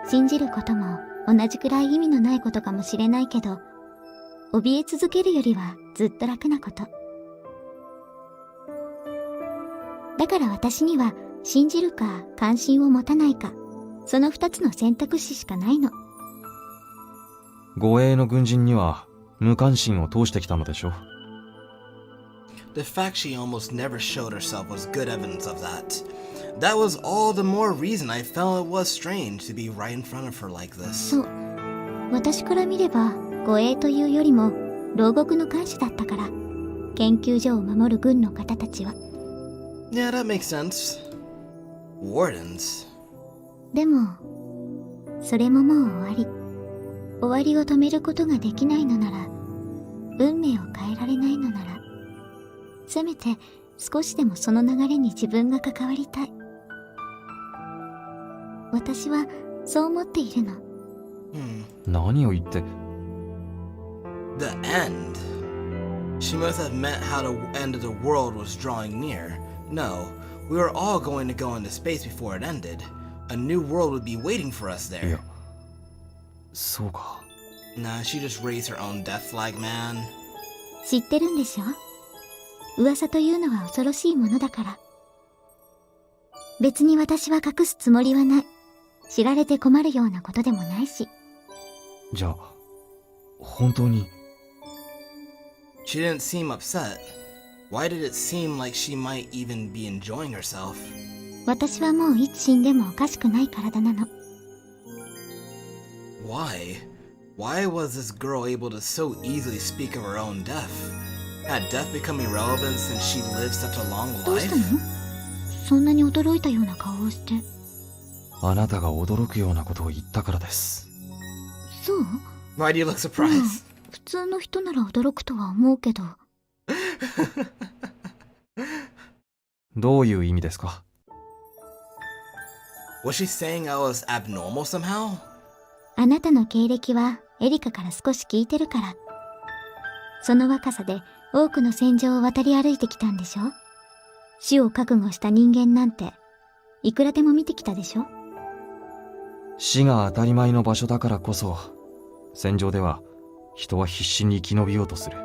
信じることも同じくらい意味のないことかもしれないけど、怯え続けるよりはずっと楽なこと。だから私には信じるか関心を持たないか、その2つの選択肢しかないの。護衛の軍人には無関心を通してきたのでしょう。The fact she almost never showed herself was good evidence of that. That was all the more reason I felt it was strange to be right in front of her like this. そう。私から見れば護衛というよりも牢獄の看守だったから、研究所を守る軍の方たちは。Yeah, that makes sense. Wardens. でもそれももう終わり。終わりを止めることができないのなら、運命を変えられないのなら、せめて少しでもその流れに自分が関わりたい。私はそう思っているの。何を言って。 The end. She must have meant how the end of the world was drawing near. No, we were all going to go into space before it ended. A new world would be waiting for us い there. や、そうか。Nah, she just raised her own death flag, man. 知ってるんでしょ？噂というのは恐ろしいものだから。別に私は隠すつもりはない。知られて困るようなことでもないし。じゃあ本当に。 She didn't seem upset. Why did it seem like she might even be enjoying herself? 私はもういつ死んでもおかしくない体なの。Why? Why was this girl able to so easily speak of her own death? Had death become irrelevant since she lived such a long どうした life? の？そんなに驚いたような顔をして。あなたが驚くようなことを言ったからです。そう？ Why do you look surprised? 普通の人なら驚くとは思うけど。どういう意味ですか？ Was she saying I was abnormal somehow? あなたの経歴はエリカから少し聞いてるから。その若さで多くの戦場を渡り歩いてきたんでしょ？死を覚悟した人間なんていくらでも見てきたでしょ？死が当たり前の場所だからこそ、戦場では人は必死に生き延びようとする。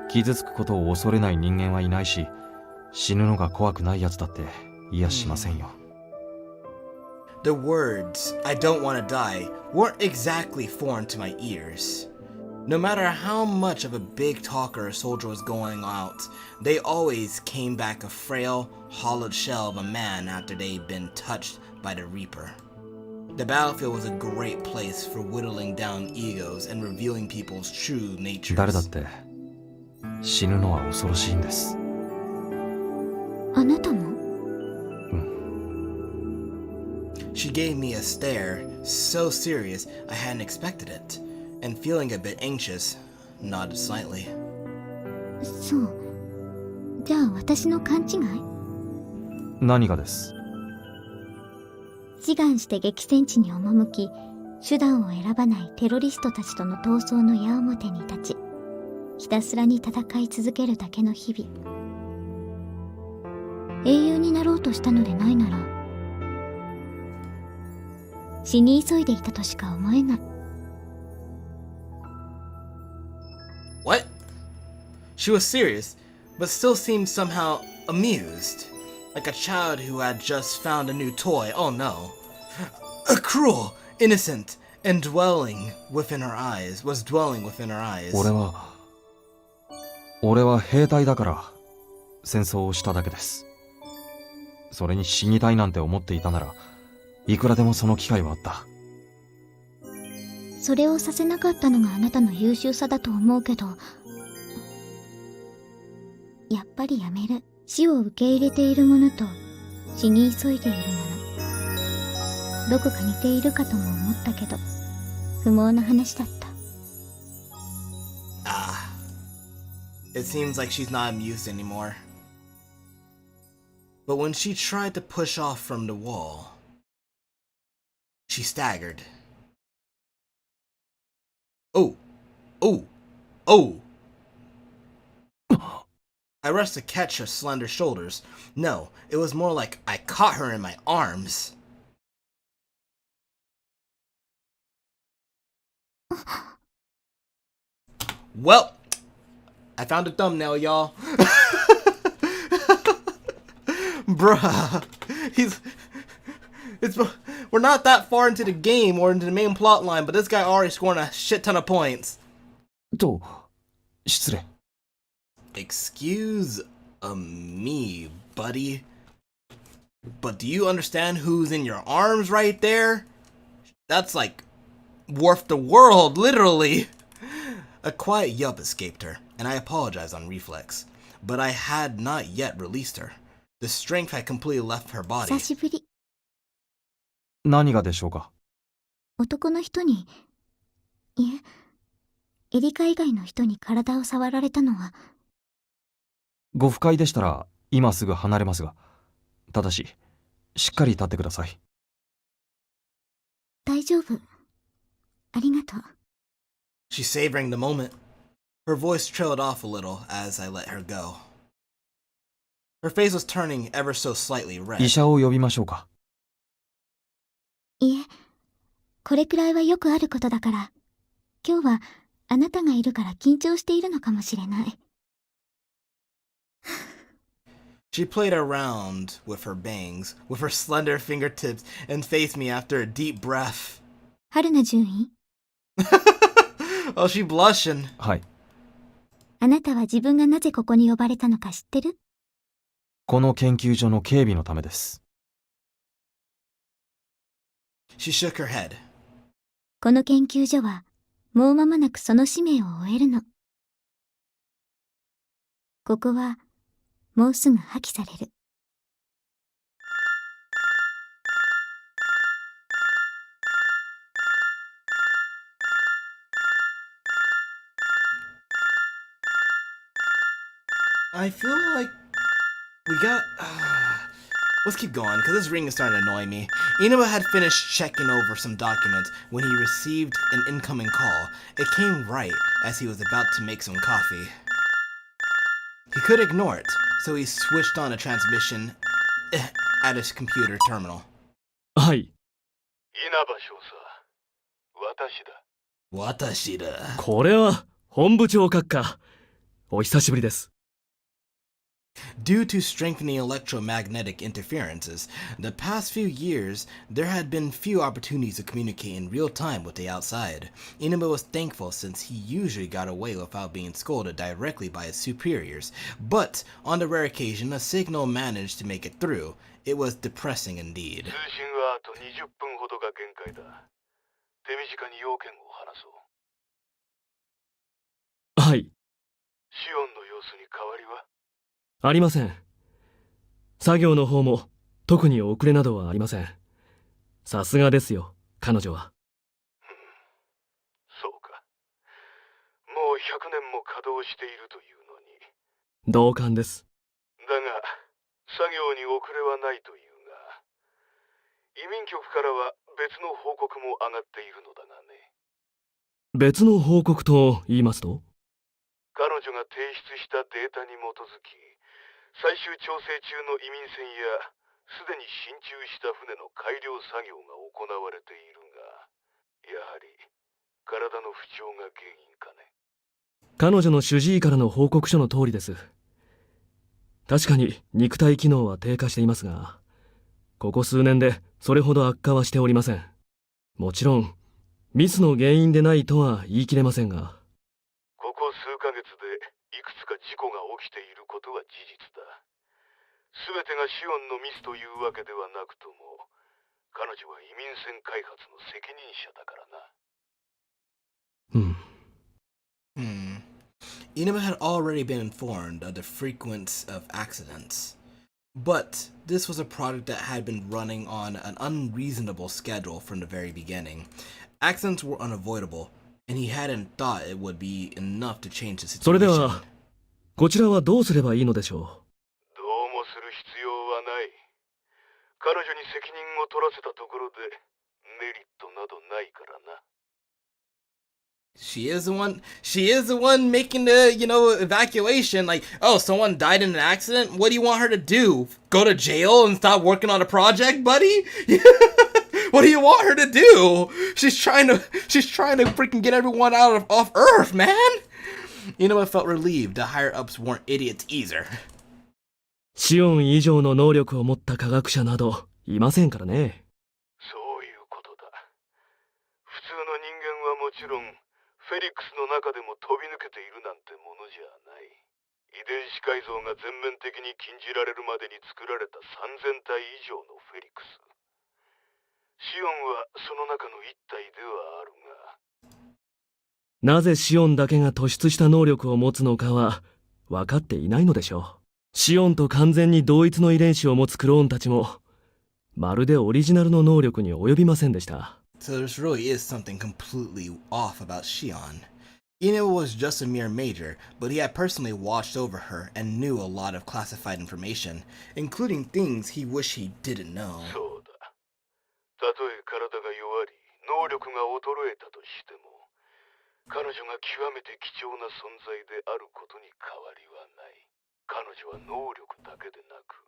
傷つくことを恐れない人間はいないし、死ぬのが怖くないやつだっていやしませんよ。The words, I don't want to die, weren't exactly foreign to my ears. No matter how much of a big talker a soldier was going out, they always came back a frail, hollowed shell of a man after they'd been touched by the Reaper. The battlefield was a great place for whittling down egos and revealing people's true natures. 誰だって死ぬのは恐ろしいんです。あなたも？ She gave me a stare, so serious I hadn't expected it, and feeling a bit anxious, nodded slightly. そう。じゃあ私の勘違い？何がです？志願して激戦地に赴き、手段を選ばないテロリストたちとの闘争の矢面に立ち、ひたすらに戦い続けるだけの日々。英雄になろうとしたのでないなら、死に急いでいたとしか思えない。What? She was serious, but still seemed somehow amused. Like a child who had just found a new toy. Oh no. A cruel, innocent, and dwelling within her eyes. 俺は兵隊だから戦争をしただけです。それに死にたいなんて思っていたならいくらでもその機会はあった。それをさせなかったのがあなたの優秀さだと思うけど、やっぱりやめる。死を受け入れている者と死に急いでいる者、どこか似ているかとも思ったけど不毛な話だった。It seems like she's not amused anymore. But when she tried to push off from the wall, she staggered. Oh! Oh! Oh! I rushed to catch her slender shoulders. No, it was more like I caught her in my arms. Well, I found a thumbnail, y'all. Bruh. We're not that far into the game or into the main plot line, but this guy already scoring a shit ton of points. 失礼。Excuse me, buddy. But do you understand who's in your arms right there? That's like worth the world, literally. A quiet yelp escaped her, and I apologized on reflex. But I had not yet released her. The strength had completely left her body. 久しぶり。何がでしょうか。男の人に、いえ、エリカ以外の人に体を触られたのは。ご不快でしたら今すぐ離れますが、ただししっかり立ってください。大丈夫。ありがとう。She's savoring the moment. Her voice trailed off a little as I let her go. Her face was turning ever so slightly red. 医者を呼びましょうか。いえ、これくらいはよくあることだから、今日はあなたがいるから緊張しているのかもしれない。She played around with her bangs, with her slender fingertips, and faced me after a deep breath. 春菜獣医？Oh, she blushing. はい。あなたは自分がなぜここに呼ばれたのか知ってる？この研究所の警備のためです。She shook her head. この研究所はもう間もなくその使命を終えるの。ここはもうすぐ破棄される。I feel like we got... let's keep going, because this ring is starting to annoy me. Inaba had finished checking over some documents when he received an incoming call. It came right as he was about to make some coffee. He could ignore it, so he switched on a transmission at his computer terminal. はい。稲葉少佐、私だ。私だ。これは本部長閣下。お久しぶりです。Due to strengthening electromagnetic interferences, the past few years, there had been few opportunities to communicate in real time with the outside. Inaba was thankful since he usually got away without being scolded directly by his superiors, but on the rare occasion a signal managed to make it through. It was depressing indeed. 通信はあと20分ほどが限界だ。手短に要件を話そう。はい。シオンの様子に変わりは？ありません。作業の方も特に遅れなどはありません。さすがですよ、彼女は。そうか。もう100年も稼働しているというのに。同感です。だが、作業に遅れはないというが、移民局からは別の報告も上がっているのだがね。別の報告と言いますと？彼女が提出したデータに基づき、最終調整中の移民船やすでに進駐した船の改良作業が行われているが、やはり体の不調が原因かね。彼女の主治医からの報告書の通りです。確かに肉体機能は低下していますが、ここ数年でそれほど悪化はしておりません。もちろんミスの原因でないとは言い切れませんが、ここ数ヶ月でいくつか事故が起きていることは事実だ。すべてがシオンのミスというわけではなくとも、彼女は移民船開発の責任者だからな。Inaba had already been informed of the frequency of accidents, but this was a project that had been running on an unreasonable schedule from the very beginning. Accidents were unavoidable, and he hadn't thought it would be enough to change the situation. それではこちらはどうすればいいのでしょう？どうもする必要はない。彼女に責任を取らせたところでメリットなどないからな。She is the one making the, evacuation. Like, oh, someone died in an accident? What do you want her to do? Go to jail and stop working on a project, buddy? What do you want her to do? She's trying to freaking get everyone off Earth, man. Inaba felt relieved the higher ups weren't idiots either. シオン以上の能力を持った科学者などいませんからね。そういうことだ。普通の人間はもちろん、フェリックスの中でも飛び抜けているなんてものじゃない。遺伝子改造が全面的に禁じられるまでに作られた3000体以上のフェリックス。シオンはその中の一体ではあるが。なぜシオンだけが突出した能力を持つのかは分かっていないのでしょう。シオンと完全に同一の遺伝子を持つクローンたちもまるでオリジナルの能力に及びませんでした。So this really is something completely off about Shion. Inaba was just a mere major, but he had personally watched over her and knew a lot of classified information, including things he wished he didn't know. そうだ。たとえ体が弱り、能力が衰えたとしても、彼女が極めて貴重な存在であることに変わりはない。彼女は能力だけでなく、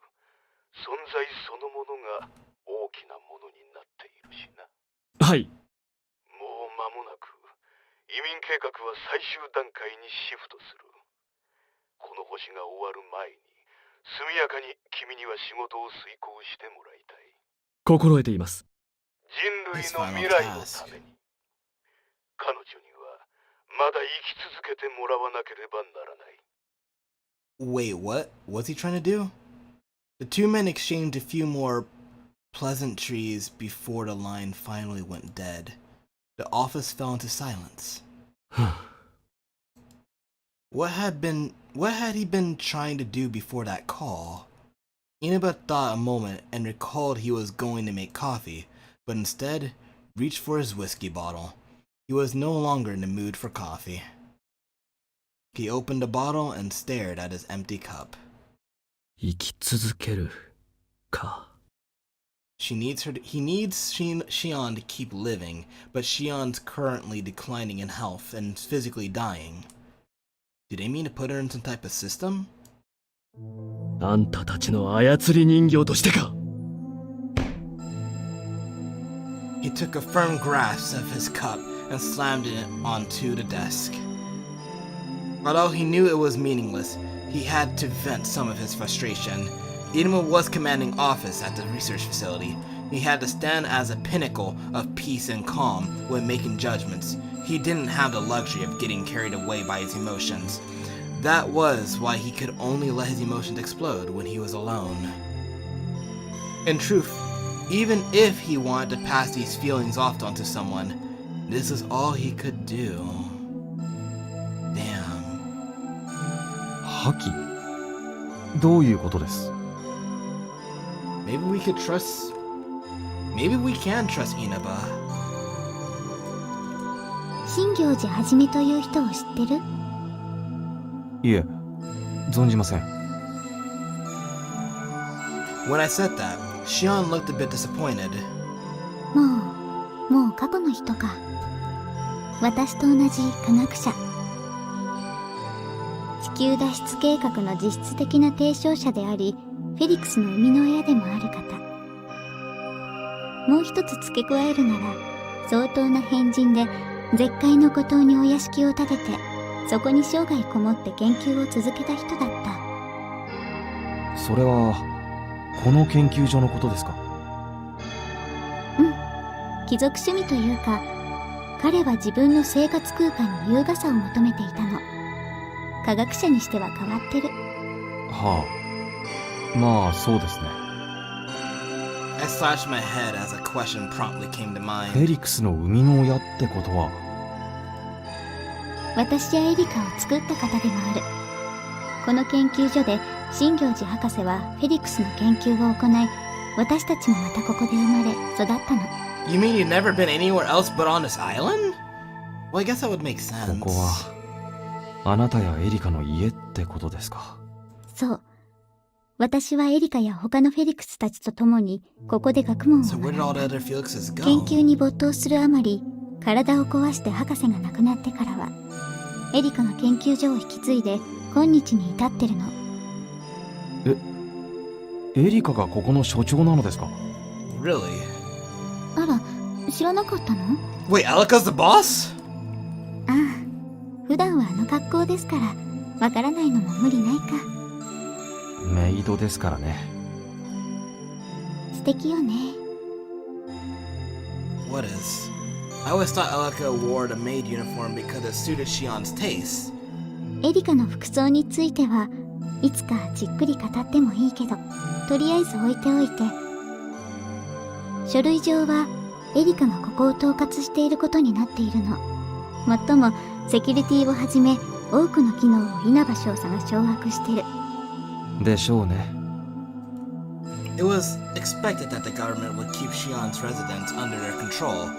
存在そのものが大きなものになっているしな。はい。もう間もなく移民計画は最終段階にシフトする。この星が終わる前に速やかに君には仕事を遂行してもらいたい。心得ています。人類の未来のために彼女にはまだ生き続けてもらわなければならない。 Wait, what? What's he trying to do? The two men exchanged a few more pleasantries before the line finally went dead. The office fell into silence. What had he been trying to do before that call? Inaba thought a moment and recalled he was going to make coffee, but instead reached for his whiskey bottle. He was no longer in the mood for coffee. He opened the bottle and stared at his empty cup. 生き続けるか。He needs Shion to keep living, but Shion's currently declining in health and physically dying. Do they mean to put her in some type of system? あんたたちの操り人形としてか。He took a firm grasp of his cup and slammed it onto the desk. Although he knew it was meaningless, he had to vent some of his frustration. Inuma was commanding office at the research facility. He had to stand as a pinnacle of peace and calm when making judgments. He didn't have the luxury of getting carried away by his emotions. That was why he could only let his emotions explode when he was alone. In truth, even if he wanted to pass these feelings off onto someone, this is all he could do. Damn. 覇気どういうことです？ Maybe we could trust... Maybe we can trust Inaba. 新行寺はじめという人を知ってる？いえ、存じません。 When I said that, Shion looked a bit disappointed. もう過去の人か。私と同じ科学者。地球脱出計画の実質的な提唱者であり、フェリクスの生みの親でもある方。もう一つ付け加えるなら、相当な変人で絶海の孤島にお屋敷を建てて、そこに生涯こもって研究を続けた人だった。それはこの研究所のことですか？うん、貴族趣味というか、彼は自分の生活空間に優雅さを求めていたの。科学者にしては変わってる。はあ、まあそうですね。I slashed my head as a question promptly came to フ mind. ェリクスの生みの親ってことは、私やエリカを作った方でもある。この研究所で新行寺博士はフェリクスの研究を行い、私たちもまたここで生まれ育ったの。You mean you've never been anywhere else but on this island? Well, I guess that would make sense. ここはあなたやエリカの家ってことですか？そう。私はエリカや他のフェリクスたちと共にここで学問を So 学 where ん did all だ。 the other Felixes 研 go? 究に没頭するあまり、体を壊して博士が亡くなってからは、エリカが研究所を引き継いで今日に至ってるの。エリカがここの所長なのですか？ Really? あら、知らなかったの？ Wait, Alika's the boss? ああ、普段はあの格好ですから、わからないのも無理ないか。メイドですからね。素敵よね。What is? I always thought Alika wore the maid uniform because it suited Shion's taste. エリカの服装についてはいつかじっくり語ってもいいけど、とりあえず置いておいて。書類上はエリカがここを統括していることになっているの。もっともセキュリティをはじめ多くの機能を稲葉少佐が掌握してる。でしょうね。It was expected that the government would keep Shion's residence under their control.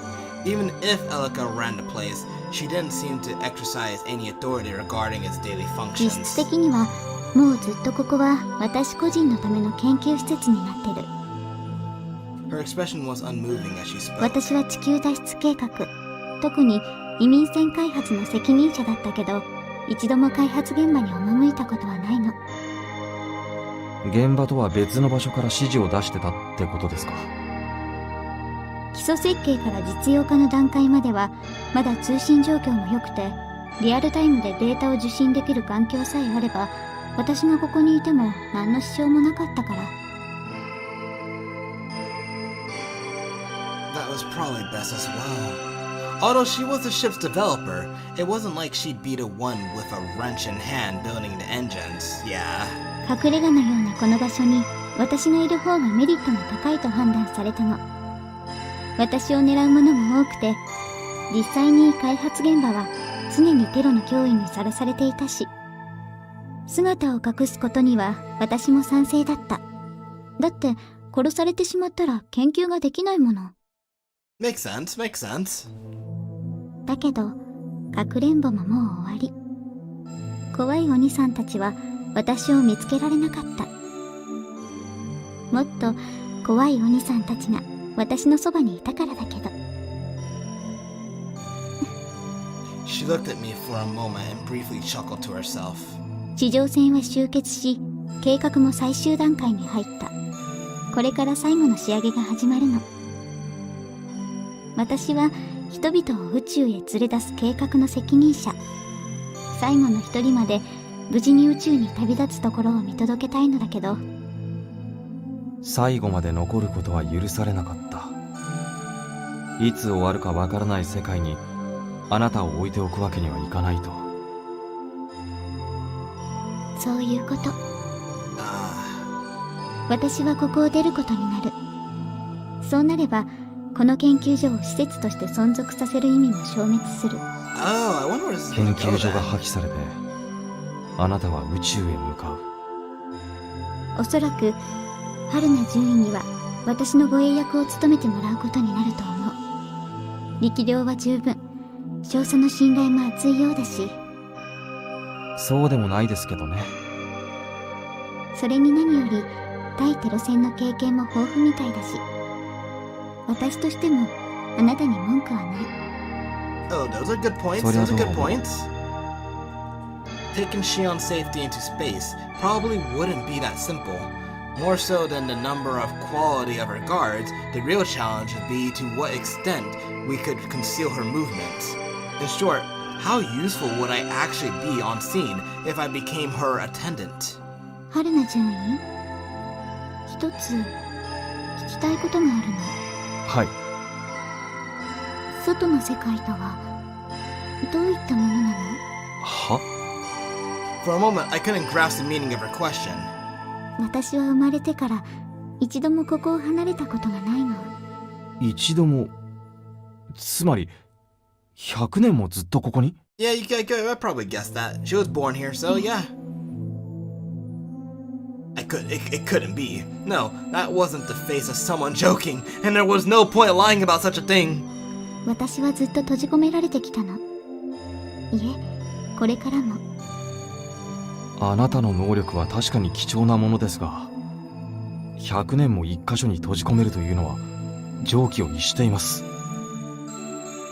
Even if Alika ran the place, she didn't seem to exercise any authority regarding its daily 実質 functions. 的にはもうずっとここは私個人のための研究施設になってる。 Her expression was unmoving as she spoke. 私は地球脱出計画、特に移民船開発の責任者だったけど、一度も開発現場に赴いたことはないの。現場とは別の場所から指示を出してたってことですか？基礎設計から実用化の段階まではまだ通信状況も良くて、リアルタイムでデータを受信できる環境さえあれば、私がここにいても何の支障もなかったから。 That was probably best as well. Although she was the ship's developer, it wasn't like she'd be the one with a wrench in hand building the engines. Yeah. 隠れ家のようなこの場所に私がいる方がメリットが高いと判断されたの。私を狙うものも多くて、実際に開発現場は常にテロの脅威にさらされていたし、姿を隠すことには私も賛成だった。だって殺されてしまったら研究ができないもの。 Makes sense, makes sense. だけどかくれんぼももう終わり。怖いお兄さんたちは私を見つけられなかった。もっと怖いお兄さんたちが私のそばにいたからだけど。She looked at me for a moment and briefly chuckled to herself. 地上戦は終結し、計画も最終段階に入った。これから最後の仕上げが始まるの。私は人々を宇宙へ連れ出す計画の責任者。最後の一人まで無事に宇宙に旅立つところを見届けたいのだけど。最後まで残ることは許されなかった。いつ終わるかわからない世界にあなたを置いておくわけにはいかないと。そういうこと。あ私はここを出ることになる。そうなればこの研究所を施設として存続させる意味も消滅する。I wonder where this is 研 gonna go 究所が then. 破棄されてあなたは宇宙へ向かう。おそらく春菜獣医には私の護衛役を務めてもらうことになると思う。力量は十分、少佐の信頼も厚いようだし。そうでもないですけどね。それに何より対テロ戦の経験も豊富みたいだし、私としてもあなたに文句はない。 Oh, those are good points. そりゃ Those are そう good 思う。 points. Taking Shion's safety into space probably wouldn't be that simple. More so than the number of quality of her guards, the real challenge would be to what extent we could conceal her movements. In short, how useful would I actually be on scene if I became her attendant? 春菜獣医、一つ聞きたいことがあるの。はい。外の世界とはどういったものなの？は？ For a moment, I couldn't grasp the meaning of her question. 私は生まれてから一度もここを離れたことがないの。一度も、つまり100年もずっとここに？ Yeah, I probably guessed that. She was born here, so yeah. It couldn't be. No, that wasn't the face of someone joking, and there was no point lying about such a thing. 私はずっと閉じ込められてきたの。いえ、これからも。あなたの能力は確かに貴重なものですが、100年も一箇所に閉じ込めるというのは常軌を逸しています。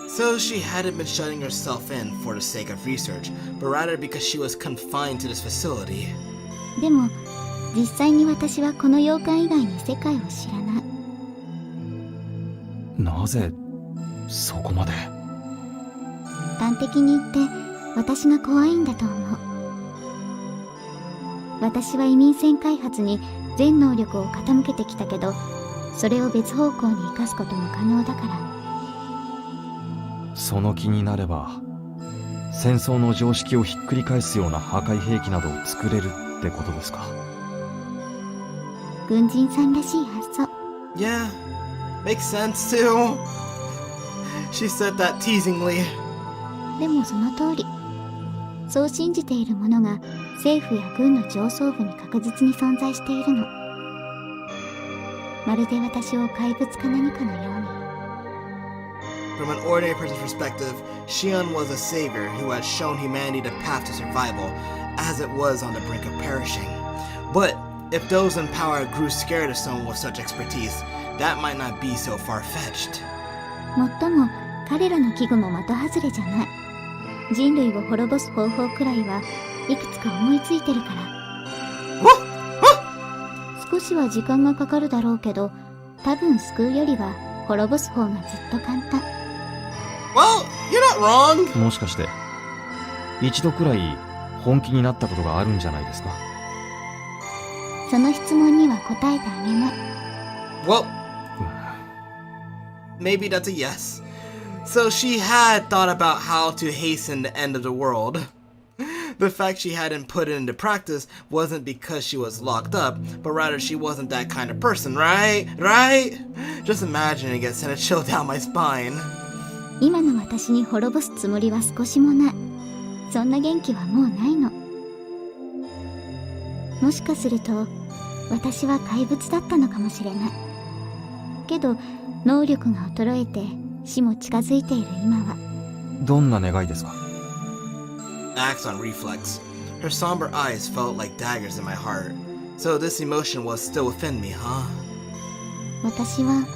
So she hadn't been shutting herself in for the sake of research, but rather because she was confined to this facility. でも実際に私はこの洋館以外に世界を知らない。なぜそこまで？端的に言って私が怖いんだと思う。私は移民船開発に全能力を傾けてきたけど、それを別方向に生かすことも可能だから。その気になれば戦争の常識をひっくり返すような破壊兵器などを作れるってことですか？軍人さんらしい発想。 Yeah, makes sense too. She said that teasingly. でもその通り。そう信じている者が政府や軍の上層部に確実に存在しているの。まるで私を怪物か何かのように。 From an ordinary person's perspective, Shion was a savior who had shown humanity the path to survival, as it was on the brink of perishing. But if those in power grew scared of someone with such expertise, that might not be so far-fetched. もっとも彼らの危惧も的外れじゃない。人類を滅ぼす方法くらいはいくつか思いついてるから。少しは時間がかかるだろうけど、多分救うよりは滅ぼす方がずっと簡単。 Well, you're not wrong. もしかして一度くらい本気になったことがあるんじゃないですか？その質問には答えてあげない。 Well, maybe that's a yes. So she had thought about how to hasten the end of the world. The fact she hadn't put it into practice wasn't because she was locked up, but rather she wasn't that kind of person, right? Right? Just imagining it sent a chill down my spine. 今の私に滅ぼすつもりは少しもない。そんな元気はもうないの。もしかすると私は怪物だったのかもしれない。けど能力が衰えて死も近づいている今は。どんな願いですか？ Acts on reflex. Her somber eyes felt like daggers in my heart. So this emotion was still within me, huh? 私は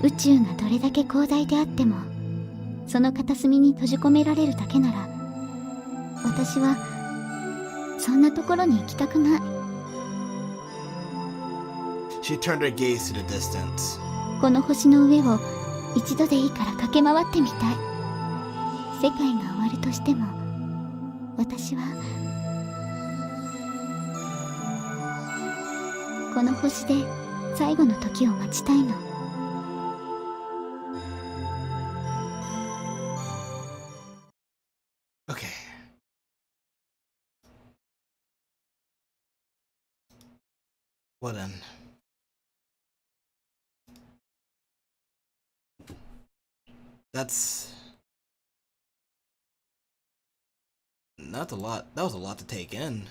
宇宙がどれだけ広大であってもその片隅に閉じ込められるだけなら、私はそんなところに行きたくない。 She turned her gaze to the distance. この星の上を一度でいいから駆け回ってみたい。世界が終わるとしても私はこの星で最後の時を待ちたいの。Okay. Well then. That's a lot. That was a lot to take in.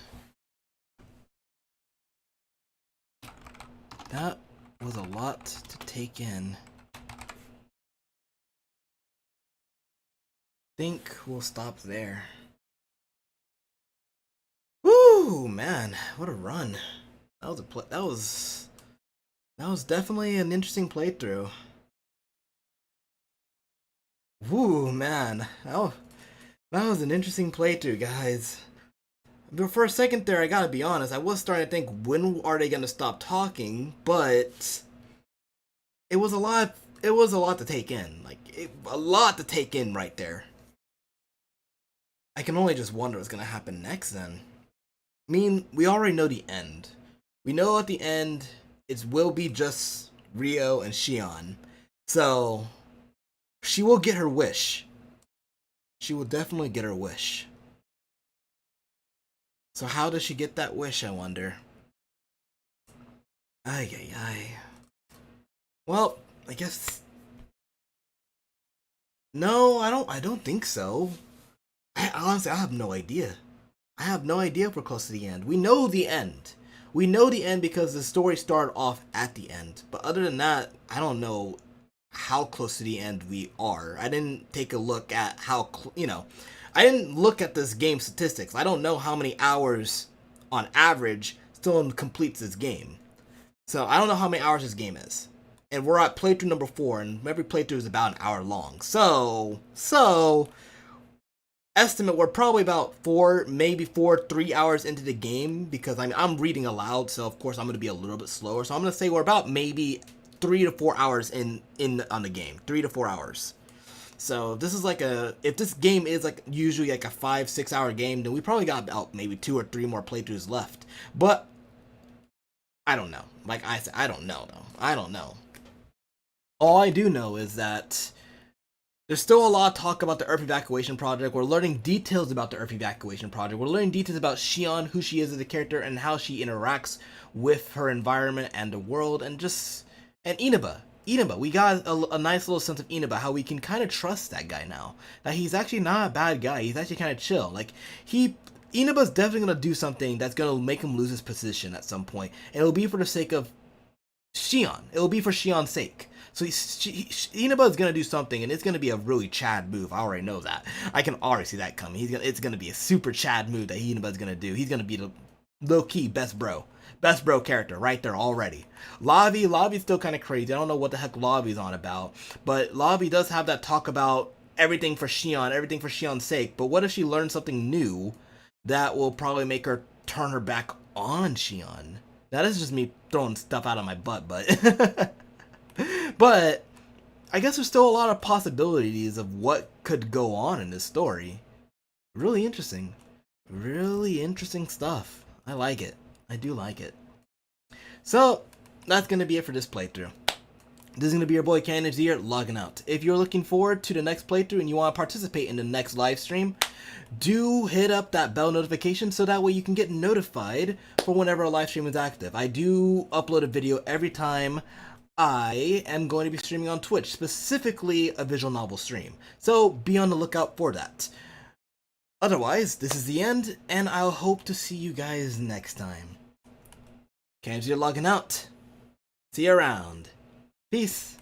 That was a lot to take in. Think we'll stop there. Woo, man, what a run! That was that was definitely an interesting playthrough. Woo, man, that was an interesting playthrough, guys. But for a second there, I gotta be honest, I was starting to think, when are they gonna stop talking? But it was a lot to take in. A lot to take in right there. I can only just wonder what's gonna happen next then. I mean, we already know the end. We know at the end, it will be just Ryou and Shion. So, she will get her wish. She will definitely get her wish. So how does she get that wish, I wonder? Ay, ay, ay. Well, I guess... No, I don't think so. Honestly, I have no idea. I have no idea if we're close to the end. We know the end. We know the end because the story started off at the end. But other than that, I don't know how close to the end we are. I didn't take a look at how, I didn't look at this game statistics. I don't know how many hours on average Stone completes this game. So I don't know how many hours this game is. And we're at playthrough number 4, and every playthrough is about an hour long. So estimate we're probably about 3 hours into the game, because I'm reading aloud, so of course I'm going to be a little bit slower. So I'm going to say we're about maybe 3 to 4 hours in on the game. 3 to 4 hours. So this is if this game is usually a 5-6 hour game, then we probably got about maybe 2 or 3 more playthroughs left. But I don't know. Like I said, I don't know though. I don't know. All I do know is that there's still a lot of talk about the Earth Evacuation Project. We're learning details about the Earth Evacuation Project. We're learning details about Shion, who she is as a character, and how she interacts with her environment and the world, and Inaba. We got a nice little sense of Inaba, how we can kind of trust that guy now. That he's actually not a bad guy. He's actually kind of chill. Inaba's definitely going to do something that's going to make him lose his position at some point. And it'll be for the sake of Shion. It'll be for Shion's sake. So Inaba is going to do something, and it's going to be a really Chad move. I already know that. I can already see that coming. It's going to be a super Chad move that Inaba's going to do. He's going to be the low-key best bro character right there already. Lavie's still kind of crazy. I don't know what the heck Lavie's on about, but Lavie does have that talk about everything for Shion, everything for Shion's sake. But what if she learns something new that will probably make her turn her back on Shion? Now this is just me throwing stuff out of my butt, but but I guess there's still a lot of possibilities of what could go on in this story. Really interesting stuff. I like it. I do like it. So, that's going to be it for this playthrough. This is going to be your boy Cannon here, logging out. If you're looking forward to the next playthrough and you want to participate in the next live stream, do hit up that bell notification so that way you can get notified for whenever a live stream is active. I do upload a video every time I am going to be streaming on Twitch, specifically a visual novel stream. So, be on the lookout for that. Otherwise, this is the end, and I'll hope to see you guys next time. Cannon here logging out. See you around. Peace.